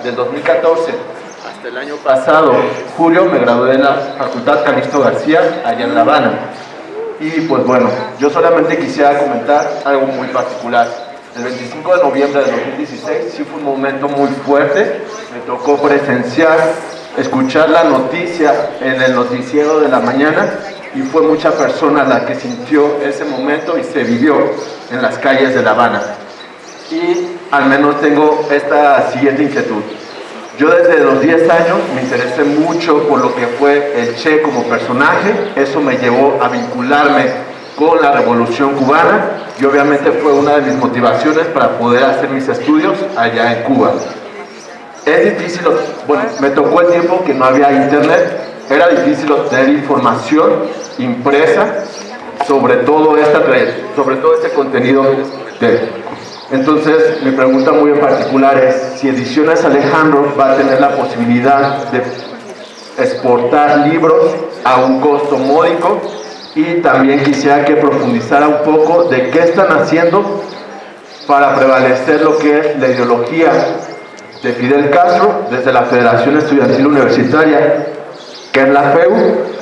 del 2014 hasta el año pasado, julio, me gradué de la Facultad Calixto García, allá en La Habana. Y pues bueno, yo solamente quisiera comentar algo muy particular. El 25 de noviembre de 2016 sí fue un momento muy fuerte. Me tocó presenciar, escuchar la noticia en el noticiero de la mañana, y fue mucha persona la que sintió ese momento y se vivió en las calles de La Habana. Y al menos tengo esta siguiente inquietud. Yo desde los 10 años me interesé mucho por lo que fue el Che como personaje. Eso me llevó a vincularme con la Revolución Cubana y obviamente fue una de mis motivaciones para poder hacer mis estudios allá en Cuba. Es difícil, bueno, me tocó el tiempo que no había internet, era difícil obtener información impresa sobre todo este contenido. Entonces, mi pregunta muy en particular es si Ediciones Alejandro va a tener la posibilidad de exportar libros a un costo módico, y también quisiera que profundizara un poco de qué están haciendo para prevalecer lo que es la ideología de Fidel Castro desde la Federación Estudiantil Universitaria, que es la FEU,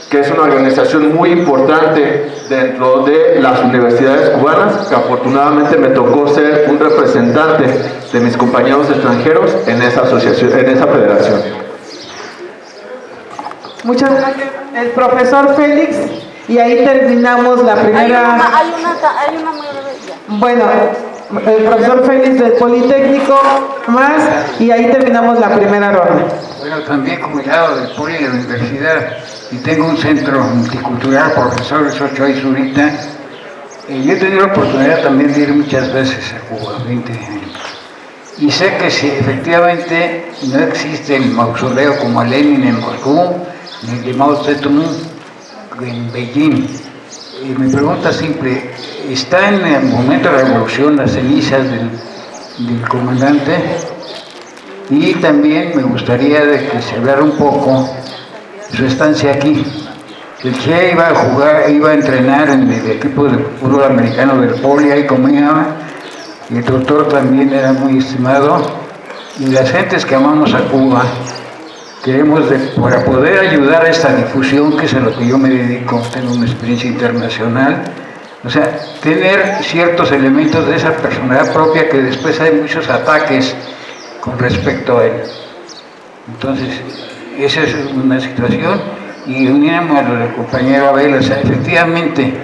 que es una organización muy importante dentro de las universidades cubanas, que afortunadamente me tocó ser un representante de mis compañeros extranjeros en esa asociación, en esa federación. Muchas gracias, el profesor Félix, y ahí terminamos la primera. Hay una muy breve ya. Bueno, el profesor Félix del Politécnico más, y ahí terminamos la primera ronda. Bueno, también comunicado del Poli de la Universidad, y tengo un centro multicultural, profesores 8 años ahorita. Yo he tenido la oportunidad también de ir muchas veces a Cuba, 20 años. Y sé que si efectivamente no existe el mausoleo como a Lenin en Moscú, ni el de Mao Zedong en Beijing. Mi pregunta simple, ¿está en el momento de la revolución las cenizas del comandante? Y también me gustaría de que se hablara un poco su estancia aquí. El Che iba a jugar, iba a entrenar en el equipo de fútbol americano del Poli, ahí comía, y el doctor también era muy estimado, y las gentes que amamos a Cuba, queremos, para poder ayudar a esta difusión, que es a lo que yo me dedico, tengo una experiencia internacional, o sea, tener ciertos elementos de esa personalidad propia, que después hay muchos ataques con respecto a él. Entonces, esa es una situación, y uniéramos a lo del compañero Abel, o sea, efectivamente,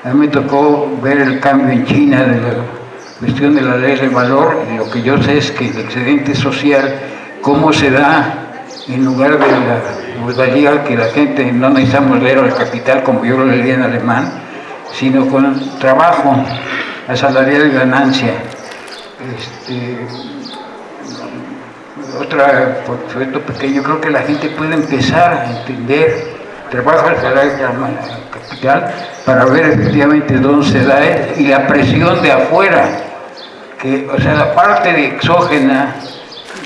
a mí me tocó ver el cambio en China de la cuestión de la ley del valor, y lo que yo sé es que el excedente social, cómo se da en lugar de la modalidad que la gente no necesitamos leer el capital como yo lo leía en alemán, sino con trabajo, asalariado y ganancia. Otra proyecto pequeño, creo que la gente puede empezar a entender trabajo al salario capital para ver efectivamente dónde se da y la presión de afuera, que, o sea, la parte de exógena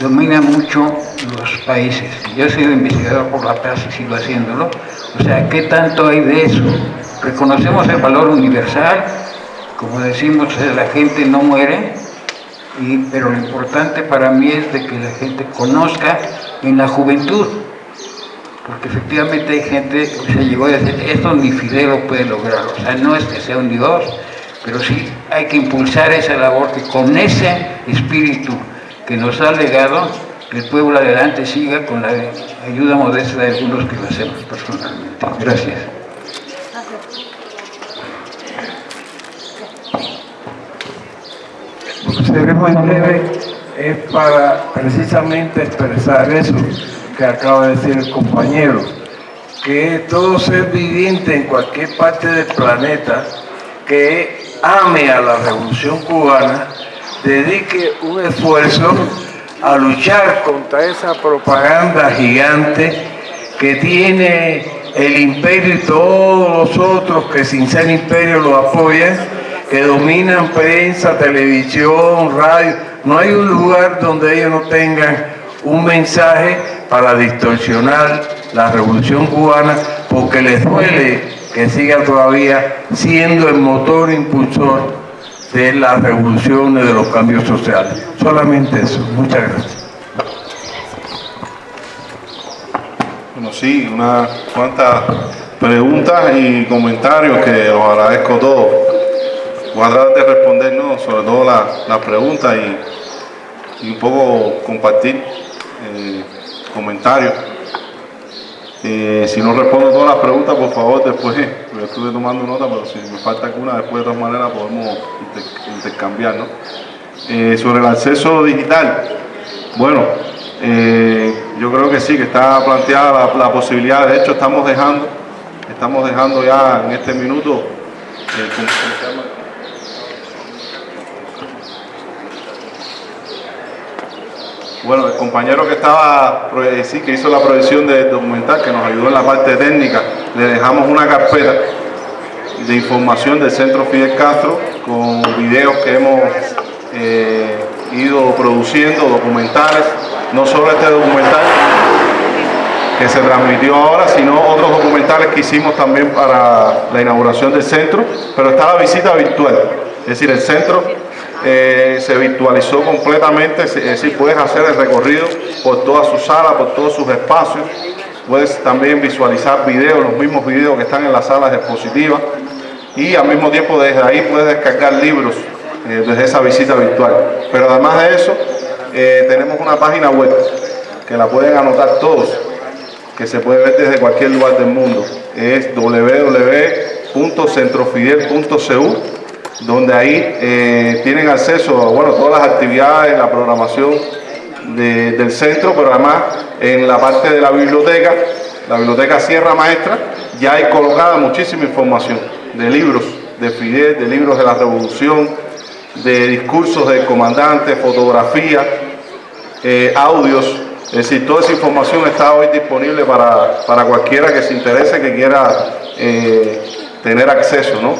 domina mucho los países. Yo he sido investigador por la paz y sigo haciéndolo. O sea, ¿qué tanto hay de eso? Reconocemos el valor universal, como decimos, la gente no muere, pero lo importante para mí es de que la gente conozca en la juventud, porque efectivamente hay gente que se llegó a decir, esto ni Fidel lo puede lograr, o sea, no es que sea un Dios, pero sí hay que impulsar esa labor, que con ese espíritu que nos ha legado, el pueblo adelante siga con la ayuda modesta de algunos que lo hacemos personalmente. Gracias. Seré muy breve, es para precisamente expresar eso que acaba de decir el compañero, que todo ser viviente en cualquier parte del planeta que ame a la Revolución Cubana dedique un esfuerzo a luchar contra esa propaganda gigante que tiene el imperio y todos los otros que sin ser imperio lo apoyan, que dominan prensa, televisión, radio. No hay un lugar donde ellos no tengan un mensaje para distorsionar la Revolución Cubana, porque les duele que siga todavía siendo el motor impulsor de las revoluciones, de los cambios sociales. Solamente eso. Muchas gracias. Bueno, sí, unas cuantas preguntas y comentarios que los agradezco todos. Voy a tratar de responder, ¿no?, sobre todo las preguntas y un poco compartir comentarios. Si no respondo todas las preguntas, por favor, después, yo estuve tomando nota, pero si me falta alguna, después de todas maneras podemos intercambiar, ¿no? Sobre el acceso digital, bueno, yo creo que sí, que está planteada la posibilidad. De hecho, estamos dejando ya en este minuto Bueno, el compañero que que hizo la proyección del documental, que nos ayudó en la parte técnica, le dejamos una carpeta de información del Centro Fidel Castro con videos que hemos ido produciendo, documentales, no solo este documental que se transmitió ahora, sino otros documentales que hicimos también para la inauguración del centro, pero está la visita virtual, es decir, el centro se virtualizó completamente, es decir, puedes hacer el recorrido por todas sus salas, por todos sus espacios, puedes también visualizar videos, los mismos videos que están en las salas expositivas, y al mismo tiempo desde ahí puedes descargar libros desde esa visita virtual. Pero además de eso, tenemos una página web que la pueden anotar todos, que se puede ver desde cualquier lugar del mundo. Es www.centrofidel.cu, donde ahí tienen acceso a todas las actividades, la programación del centro, pero además en la parte de la biblioteca Sierra Maestra, ya hay colocada muchísima información de libros de Fidel, de libros de la Revolución, de discursos del comandante, fotografías, audios. Es decir, toda esa información está hoy disponible para cualquiera que se interese, que quiera tener acceso, ¿no?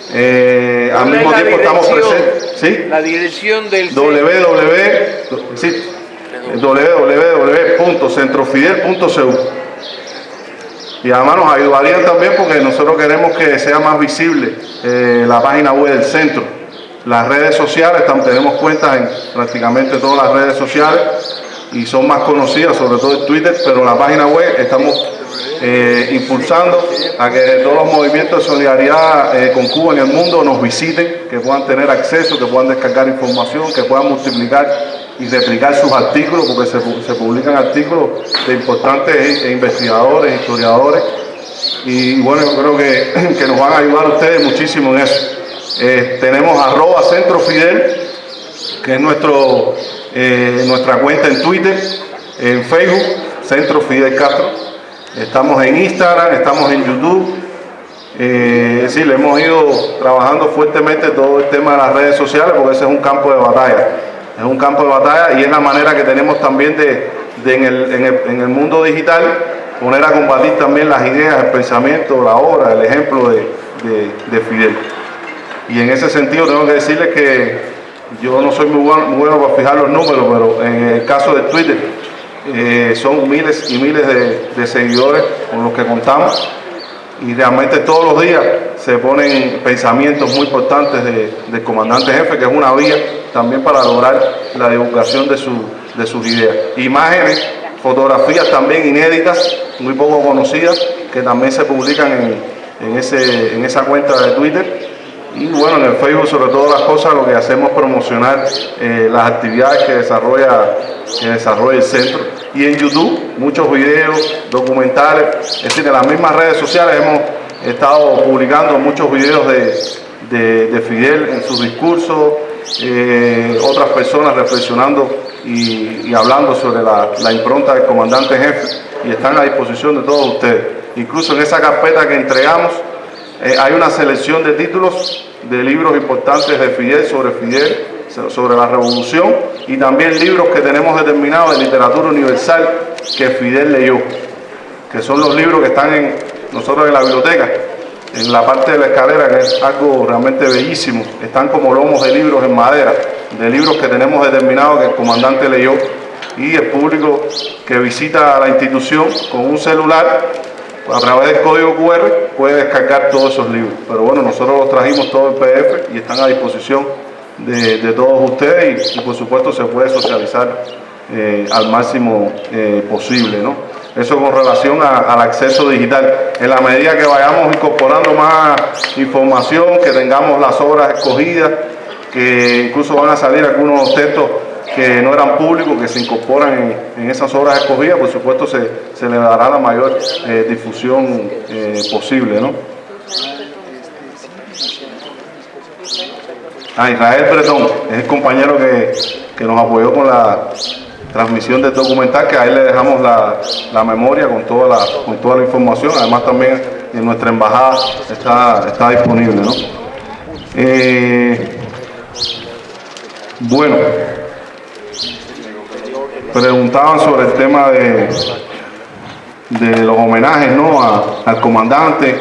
Al mismo tiempo estamos presentes. ¿Sí? La dirección del www.centrofidel.cu. Y además nos ayudarían también porque nosotros queremos que sea más visible la página web del centro. Las redes sociales, tenemos cuentas en prácticamente todas las redes sociales y son más conocidas, sobre todo en Twitter, pero en la página web estamos impulsando a que todos los movimientos de solidaridad con Cuba en el mundo nos visiten, que puedan tener acceso, que puedan descargar información, que puedan multiplicar y replicar sus artículos, porque se publican artículos de importantes investigadores, historiadores, y bueno, yo creo que nos van a ayudar ustedes muchísimo en eso. Tenemos @centrofidel, que es nuestra cuenta en Twitter, en Facebook, Centro Fidel Castro. Estamos en Instagram, estamos en YouTube. Es decir, le hemos ido trabajando fuertemente todo el tema de las redes sociales, porque ese es un campo de batalla. Es un campo de batalla y es la manera que tenemos también en el mundo digital poner a combatir también las ideas, el pensamiento, la obra, el ejemplo de Fidel. Y en ese sentido tengo que decirles que yo no soy muy bueno para fijar los números, pero en el caso de Twitter son miles y miles de seguidores con los que contamos, y realmente todos los días se ponen pensamientos muy importantes del comandante jefe, que es una vía también para lograr la divulgación de sus ideas. Imágenes, fotografías también inéditas, muy poco conocidas, que también se publican en esa cuenta de Twitter. Y bueno, en el Facebook, sobre todas las cosas, lo que hacemos es promocionar las actividades que desarrolla el centro. Y en YouTube, muchos videos, documentales, es decir, en las mismas redes sociales hemos estado publicando muchos videos de Fidel en sus discursos, otras personas reflexionando y hablando sobre la impronta del comandante jefe, y están a disposición de todos ustedes. Incluso en esa carpeta que entregamos hay una selección de títulos de libros importantes de Fidel, sobre la revolución, y también libros que tenemos determinados de literatura universal que Fidel leyó, que son los libros que están nosotros en la biblioteca, en la parte de la escalera, que es algo realmente bellísimo. Están como lomos de libros en madera, de libros que tenemos determinados que el comandante leyó, y el público que visita la institución con un celular, a través del código QR, puede descargar todos esos libros. Pero bueno, nosotros los trajimos todo en PDF y están a disposición de todos ustedes, y por supuesto se puede socializar al máximo posible, ¿no? Eso con relación al acceso digital. En la medida que vayamos incorporando más información, que tengamos las obras escogidas, que incluso van a salir algunos textos que no eran públicos, que se incorporan en esas obras escogidas, por supuesto se le dará la mayor difusión posible, ¿no? Israel Bretón es el compañero que nos apoyó con la transmisión del documental, que a él le dejamos la memoria con toda la información. Además también en nuestra embajada está disponible, ¿no? Bueno, preguntaban sobre el tema de los homenajes, ¿no? Al comandante.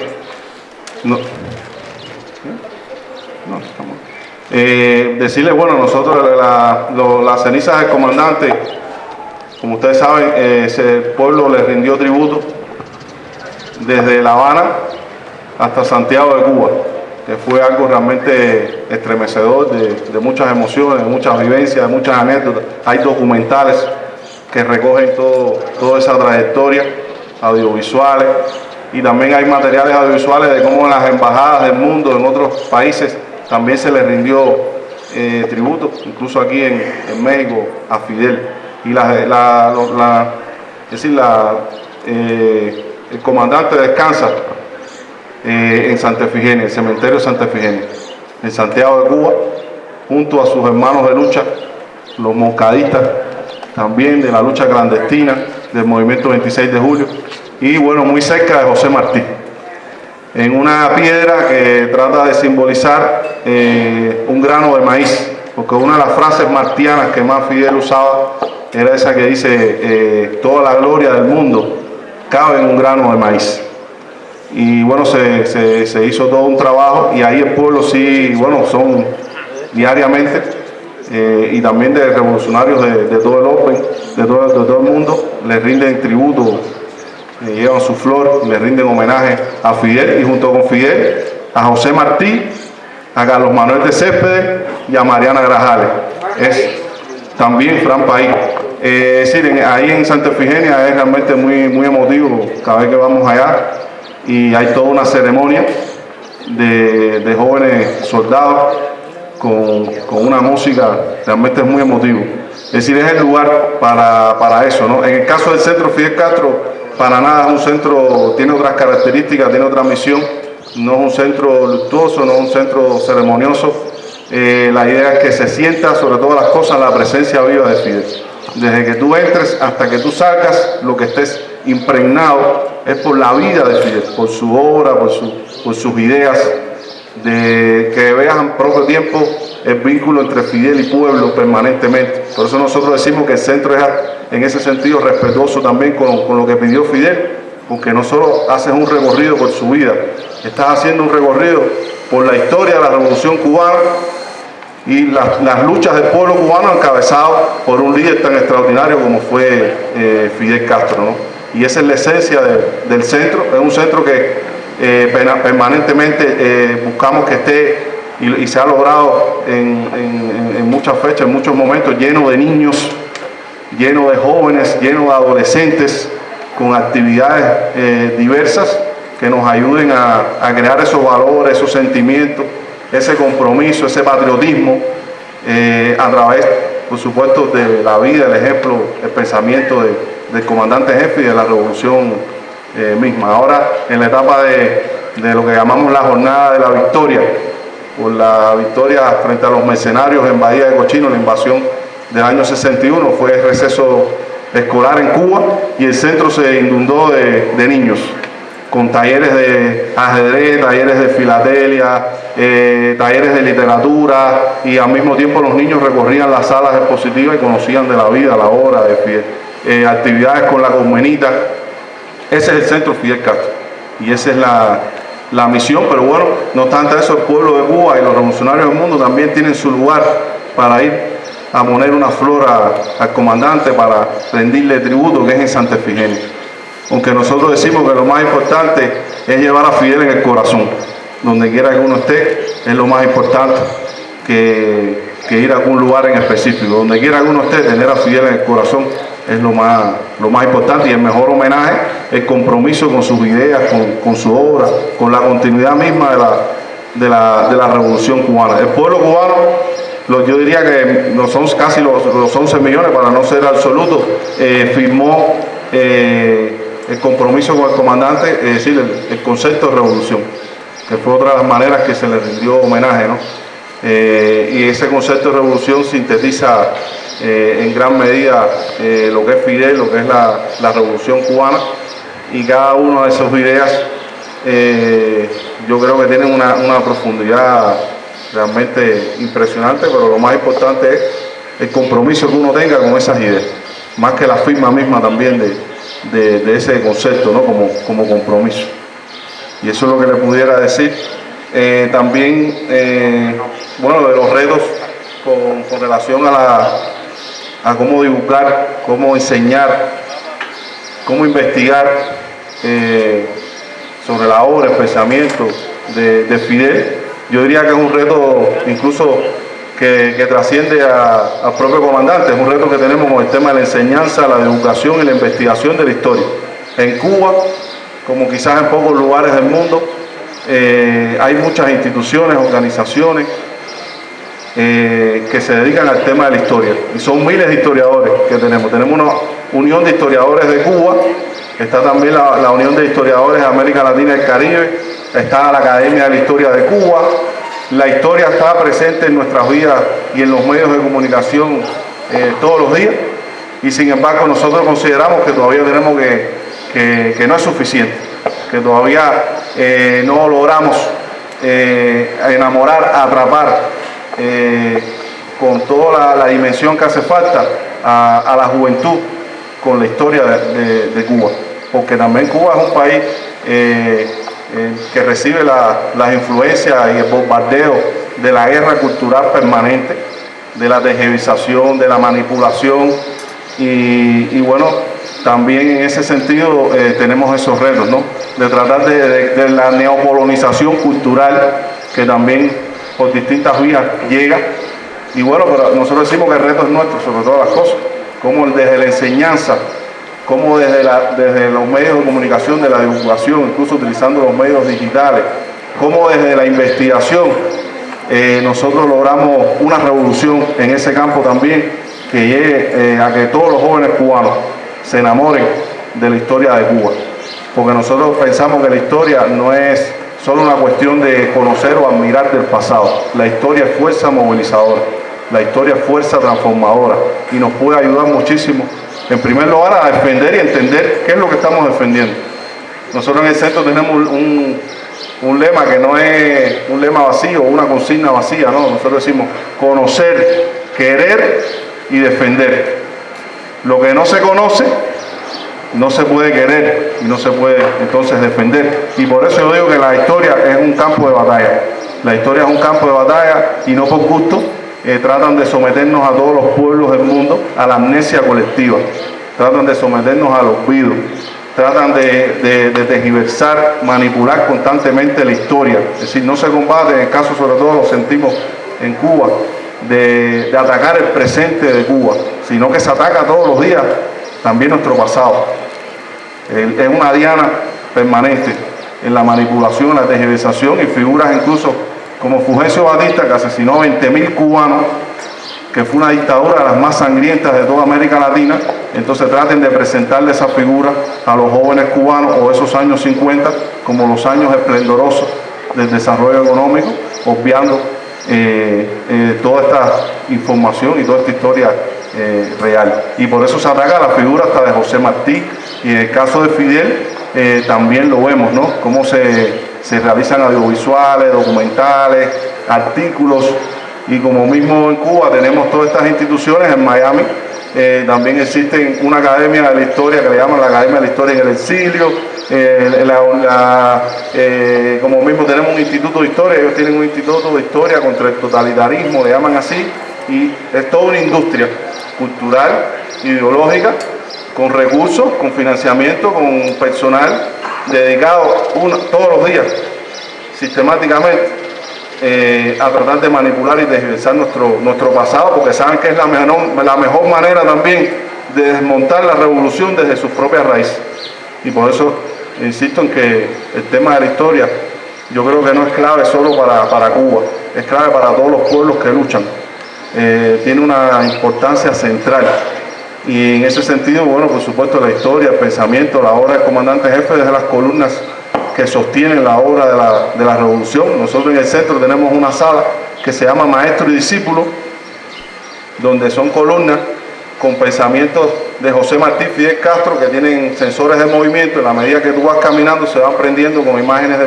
Decirle, bueno, nosotros las cenizas del comandante, como ustedes saben, el pueblo le rindió tributo desde La Habana hasta Santiago de Cuba, que fue algo realmente estremecedor, de muchas emociones, de muchas vivencias, de muchas anécdotas. Hay documentales que recogen toda esa trayectoria, audiovisuales, y también hay materiales audiovisuales de cómo en las embajadas del mundo, en otros países, también se le rindió tributo, incluso aquí en México, a Fidel. Y el comandante descansa en Santa Efigenia, el cementerio de Santa Efigenia, en Santiago de Cuba, junto a sus hermanos de lucha, los moncadistas, también de la lucha clandestina del movimiento 26 de julio, y bueno, muy cerca de José Martí, en una piedra que trata de simbolizar un grano de maíz, porque una de las frases martianas que más Fidel usaba era esa que dice, toda la gloria del mundo cabe en un grano de maíz. Y bueno, se hizo todo un trabajo, y ahí el pueblo sí, bueno, son diariamente, y también de revolucionarios de todo el orden, de todo el mundo, les rinden tributo, llevan su flor, le rinden homenaje a Fidel, y junto con Fidel, a José Martí, a Carlos Manuel de Céspedes y a Mariana Grajales. Es también Fran País. Es decir, ahí en Santa Efigenia es realmente muy emotivo cada vez que vamos allá, y hay toda una ceremonia de jóvenes soldados con una música, realmente es muy emotivo. Es decir, es el lugar para eso, ¿no? En el caso del centro Fidel Castro, para nada es un centro, tiene otras características, tiene otra misión, no es un centro luctuoso, no es un centro ceremonioso. La idea es que se sienta sobre todas las cosas la presencia viva de Fidel. Desde que tú entres hasta que tú salgas, lo que estés impregnado es por la vida de Fidel, por su obra, por sus ideas, de que veas en propio tiempo el vínculo entre Fidel y pueblo permanentemente. Por eso nosotros decimos que el centro es en ese sentido respetuoso también con lo que pidió Fidel, porque no solo haces un recorrido por su vida, estás haciendo un recorrido por la historia de la Revolución Cubana y las luchas del pueblo cubano encabezado por un líder tan extraordinario como fue Fidel Castro, ¿no? Y esa es la esencia del centro. Es un centro que permanentemente buscamos que esté, y se ha logrado en muchas fechas, en muchos momentos, lleno de niños, lleno de jóvenes, lleno de adolescentes, con actividades diversas que nos ayuden a crear esos valores, esos sentimientos, ese compromiso, ese patriotismo, a través, por supuesto, de la vida, el ejemplo, el pensamiento del comandante jefe y de la revolución misma. Ahora, en la etapa de lo que llamamos la jornada de la victoria, por la victoria frente a los mercenarios en Bahía de Cochino, la invasión del año 61, fue el receso escolar en Cuba, y el centro se inundó de niños, con talleres de ajedrez, talleres de filatelia, talleres de literatura, y al mismo tiempo los niños recorrían las salas expositivas y conocían de la vida, la obra de Fidel, actividades con la Colmenita. Ese es el centro Fidel Castro, y esa es la misión. Pero bueno, no obstante eso, el pueblo de Cuba y los revolucionarios del mundo también tienen su lugar para ir a poner una flor al comandante, para rendirle tributo, que es en Santa Efigenia. Aunque nosotros decimos que lo más importante es llevar a Fidel en el corazón, donde quiera que uno esté, es lo más importante que ir a algún lugar en específico. Donde quiera que uno esté, tener a Fidel en el corazón es lo más importante, y el mejor homenaje, el compromiso con sus ideas, con su obra, con la continuidad misma de la revolución cubana. El pueblo cubano, yo diría que no son casi los 11 millones, para no ser absoluto, firmó el compromiso con el comandante, es decir, el concepto de revolución, que fue otra de las maneras que se le rindió homenaje, ¿no? Y ese concepto de revolución sintetiza en gran medida lo que es Fidel, lo que es la revolución cubana, y cada una de esas ideas yo creo que tienen una profundidad realmente impresionante, pero lo más importante es el compromiso que uno tenga con esas ideas. más que la firma misma también de ese concepto, ¿no? como compromiso. Y eso es lo que le pudiera decir. También, bueno, de los retos con relación a cómo divulgar, cómo enseñar, cómo investigar sobre la obra, el pensamiento de Fidel. Yo diría que es un reto incluso que trasciende al propio comandante. Es un reto que tenemos con el tema de la enseñanza, la divulgación y la investigación de la historia. En Cuba, como quizás en pocos lugares del mundo, hay muchas instituciones, organizaciones que se dedican al tema de la historia. Y son miles de historiadores que tenemos. Tenemos una Unión de Historiadores de Cuba, está también la Unión de Historiadores de América Latina y el Caribe, está la Academia de la Historia de Cuba. La historia está presente en nuestras vidas y en los medios de comunicación todos los días, y sin embargo nosotros consideramos que todavía tenemos que no es suficiente, que todavía no logramos enamorar, atrapar con toda la dimensión que hace falta a la juventud con la historia de Cuba, porque también Cuba es un país que recibe las influencias y el bombardeo de la guerra cultural permanente, de la tergiversación, de la manipulación, y bueno, también en ese sentido tenemos esos retos, ¿no? De tratar de la neocolonización cultural que también por distintas vías llega. Y bueno, pero nosotros decimos que el reto es nuestro sobre todas las cosas, como desde la enseñanza, como desde los medios de comunicación, de la divulgación, incluso utilizando los medios digitales, como desde la investigación, nosotros logramos una revolución en ese campo también, que llegue a que todos los jóvenes cubanos se enamoren de la historia de Cuba. Porque nosotros pensamos que la historia no es solo una cuestión de conocer o admirar del pasado. La historia es fuerza movilizadora, la historia es fuerza transformadora, y nos puede ayudar muchísimo, en primer lugar, a defender y entender qué es lo que estamos defendiendo. Nosotros en el centro tenemos un lema que no es un lema vacío, una consigna vacía, ¿no? Nosotros decimos conocer, querer y defender. Lo que no se conoce no se puede querer y no se puede entonces defender. Y por eso yo digo que la historia es un campo de batalla. La historia es un campo de batalla, y no por gusto. Tratan de someternos a todos los pueblos del mundo a la amnesia colectiva, tratan de someternos al olvido, tratan de tergiversar, manipular constantemente la historia. Es decir, no se combate, en el caso sobre todo lo sentimos en Cuba, de atacar el presente de Cuba, sino que se ataca todos los días también nuestro pasado. Es una diana permanente en la manipulación, en la tergiversación, y figuras incluso como Fulgencio Batista, que asesinó a 20.000 cubanos, que fue una dictadura de las más sangrientas de toda América Latina. Entonces traten de presentarle esa figura a los jóvenes cubanos, o esos años 50, como los años esplendorosos del desarrollo económico, obviando toda esta información y toda esta historia real. Y por eso se ataca la figura hasta de José Martí, y en el caso de Fidel también lo vemos, ¿no? Cómo se realizan audiovisuales, documentales, artículos, y como mismo en Cuba tenemos todas estas instituciones. En Miami también existe una academia de la historia que le llaman la Academia de la Historia en el Exilio. Como mismo tenemos un instituto de historia, ellos tienen un instituto de historia contra el totalitarismo, le llaman así, y es toda una industria cultural, ideológica, con recursos, con financiamiento, con personal dedicado todos los días, sistemáticamente, a tratar de manipular y tergiversar nuestro pasado, porque saben que es la mejor manera también de desmontar la revolución desde sus propias raíces. Y por eso insisto en que el tema de la historia, yo creo que no es clave solo para Cuba, es clave para todos los pueblos que luchan. Tiene una importancia central. Y en ese sentido, bueno, por supuesto, la historia, el pensamiento, la obra del comandante jefe, desde las columnas que sostienen la obra de la revolución. Nosotros en el centro tenemos una sala que se llama Maestro y Discípulo, donde son columnas con pensamientos de José Martí, Fidel Castro, que tienen sensores de movimiento. En la medida que tú vas caminando se van prendiendo con imágenes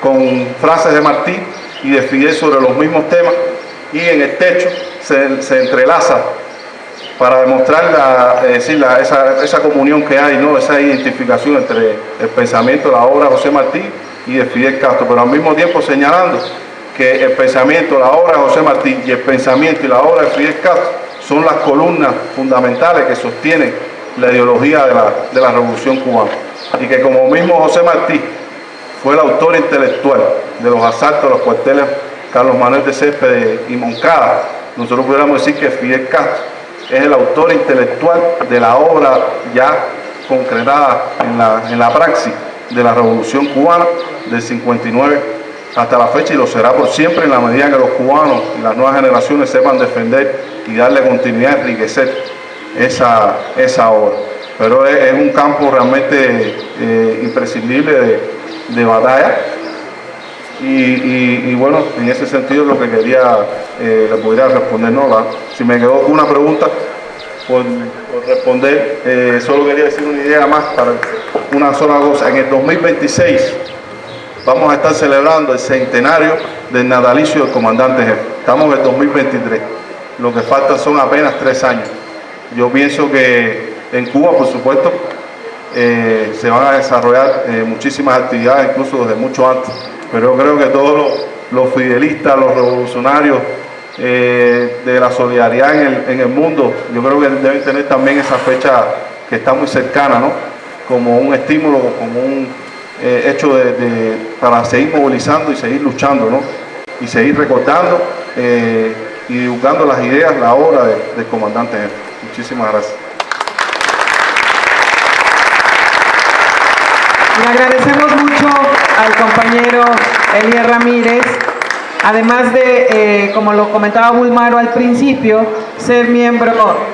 con frases de Martí y de Fidel sobre los mismos temas, y en el techo se entrelaza para demostrar esa comunión que hay, ¿no? Esa identificación entre el pensamiento, la obra de José Martí y de Fidel Castro, pero al mismo tiempo señalando que el pensamiento, la obra de José Martí y el pensamiento y la obra de Fidel Castro son las columnas fundamentales que sostienen la ideología de la Revolución Cubana, y que como mismo José Martí fue el autor intelectual de los asaltos a los cuarteles Carlos Manuel de Céspedes y Moncada, nosotros pudiéramos decir que Fidel Castro es el autor intelectual de la obra ya concretada en la praxis de la Revolución Cubana del 59 hasta la fecha, y lo será por siempre en la medida que los cubanos y las nuevas generaciones sepan defender y darle continuidad, enriquecer esa obra. Pero es un campo realmente imprescindible de batalla, y bueno, en ese sentido lo que quería le podría responder, ¿no? Si me quedó una pregunta por responder, solo quería decir una idea más para una sola cosa. En el 2026 vamos a estar celebrando el centenario del natalicio del comandante jefe. Estamos en el 2023, lo que falta son apenas 3 años. Yo pienso que en Cuba, por supuesto, se van a desarrollar muchísimas actividades, incluso desde mucho antes, pero yo creo que todos los fidelistas, los revolucionarios de la solidaridad en el mundo, yo creo que deben tener también esa fecha que está muy cercana, ¿no? Como un estímulo, como un hecho para seguir movilizando y seguir luchando, ¿no? Y seguir recordando y divulgando las ideas, la obra del comandante jefe. Muchísimas gracias. Le agradecemos mucho al compañero Elías Ramírez, además de, como lo comentaba Bulmaro al principio, ser miembro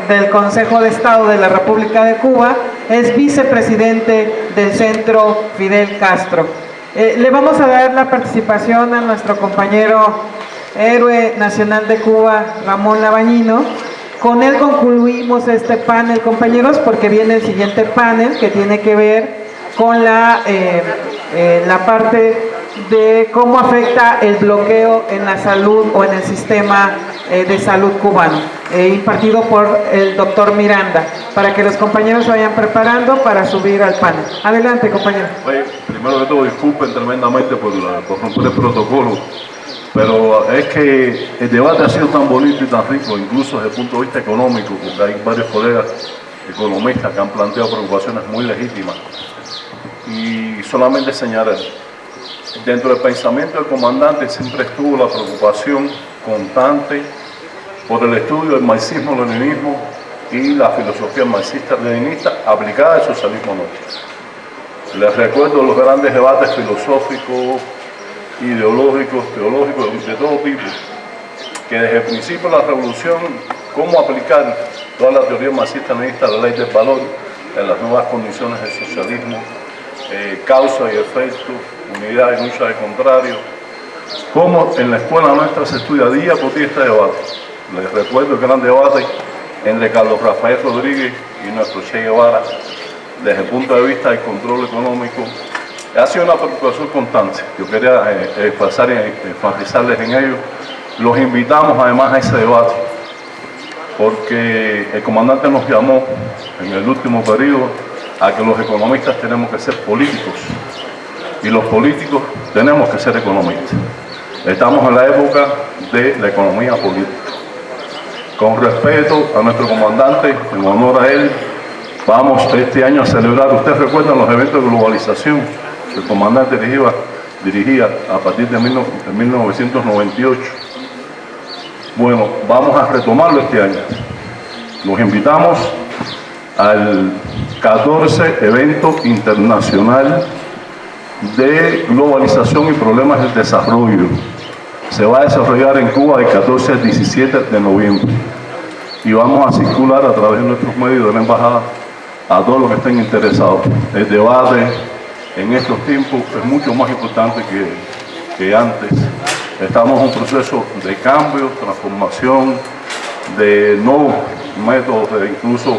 del Consejo de Estado de la República de Cuba, es vicepresidente del Centro Fidel Castro. Le vamos a dar la participación a nuestro compañero héroe nacional de Cuba, Ramón Labañino. Con él concluimos este panel, compañeros, porque viene el siguiente panel que tiene que ver con la parte de cómo afecta el bloqueo en la salud o en el sistema de salud cubano, impartido por el doctor Miranda, para que los compañeros se vayan preparando para subir al panel. Adelante, compañero. Oye, primero que todo, disculpen tremendamente por romper el protocolo, pero es que el debate ha sido tan bonito y tan rico, incluso desde el punto de vista económico, porque hay varios colegas economistas que han planteado preocupaciones muy legítimas. Y solamente señalar, dentro del pensamiento del comandante siempre estuvo la preocupación constante por el estudio del marxismo-leninismo y la filosofía marxista-leninista aplicada al socialismo nuestro. Les recuerdo los grandes debates filosóficos, ideológicos, teológicos, de todo tipo, que desde el principio de la revolución, cómo aplicar toda la teoría marxista-leninista, la ley del valor, en las nuevas condiciones del socialismo, causa y efecto, unidad y lucha de contrario. Como en la escuela nuestra se estudia día por día este debate. Les recuerdo el gran debate entre Carlos Rafael Rodríguez y nuestro Che Guevara desde el punto de vista del control económico. Ha sido una preocupación constante. Yo quería pasar y enfatizarles en ello. Los invitamos además a ese debate porque el comandante nos llamó en el último periodo a que los economistas tenemos que ser políticos y los políticos tenemos que ser economistas. Estamos en la época de la economía política. Con respeto a nuestro comandante, en honor a él, vamos este año a celebrar, ustedes recuerdan los eventos de globalización que el comandante dirigía a partir de 1998. Bueno, vamos a retomarlo este año. Los invitamos al 14 evento internacional de globalización y problemas del desarrollo. Se va a desarrollar en Cuba del 14 al 17 de noviembre y vamos a circular a través de nuestros medios de la embajada a todos los que estén interesados. El debate en estos tiempos es mucho más importante que antes. Estamos en un proceso de cambio, transformación, de nuevos métodos, incluso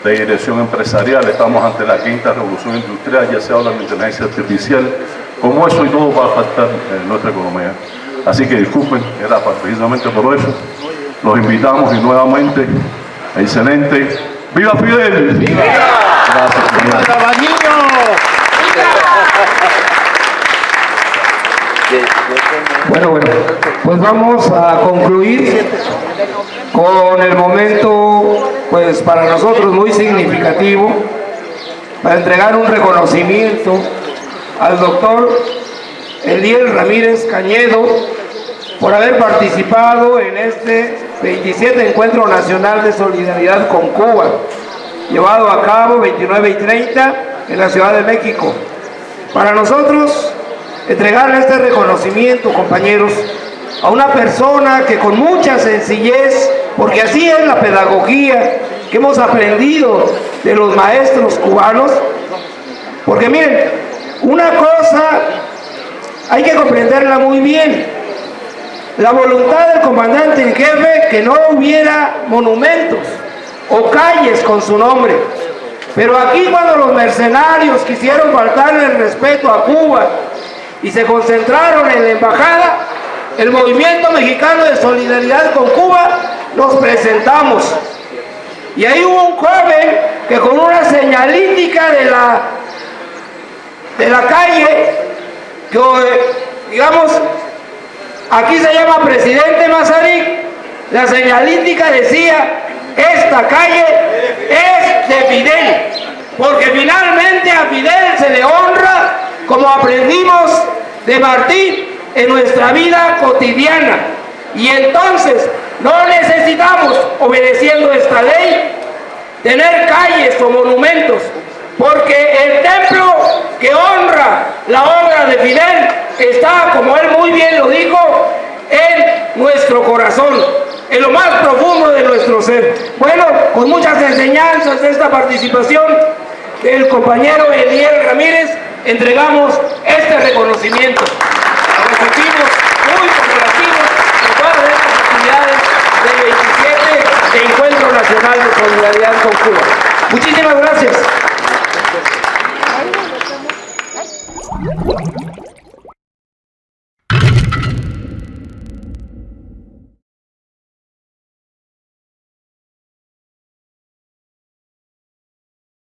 de dirección empresarial. Estamos ante la quinta revolución industrial, ya se habla de inteligencia artificial. Como eso y todo va a afectar nuestra economía. Así que disculpen, era precisamente por eso. Los invitamos y nuevamente Excelente. ¡Viva Fidel! ¡Viva! Gracias, Fidel. Bueno, pues vamos a concluir con el momento, pues para nosotros muy significativo, para entregar un reconocimiento al doctor Eliel Ramírez Cañedo por haber participado en este 27 Encuentro Nacional de Solidaridad con Cuba, llevado a cabo 29 y 30 en la Ciudad de México. Para nosotros, entregarle este reconocimiento, compañeros, a una persona que con mucha sencillez, porque así es la pedagogía que hemos aprendido de los maestros cubanos, porque miren, una cosa hay que comprenderla muy bien: la voluntad del comandante en jefe que no hubiera monumentos o calles con su nombre. Pero aquí, cuando los mercenarios quisieron faltarle el respeto a Cuba y se concentraron en la embajada, el Movimiento Mexicano de Solidaridad con Cuba nos presentamos. Y ahí hubo un joven que con una señalítica de la calle, que digamos, aquí se llama Presidente Mazarik, la señalítica decía: esta calle es de Fidel, porque finalmente a Fidel se le honra como aprendimos de Martí en nuestra vida cotidiana. Y entonces no necesitamos, obedeciendo esta ley, tener calles o monumentos, porque el templo que honra la obra de Fidel está, como él muy bien lo dijo, en nuestro corazón, en lo más profundo de nuestro ser. Bueno, con muchas enseñanzas de esta participación del compañero Eliel Ramírez, entregamos este reconocimiento. Nos sentimos muy complacidos en todas estas actividades del 27 de Encuentro Nacional de Solidaridad con Cuba. Muchísimas gracias.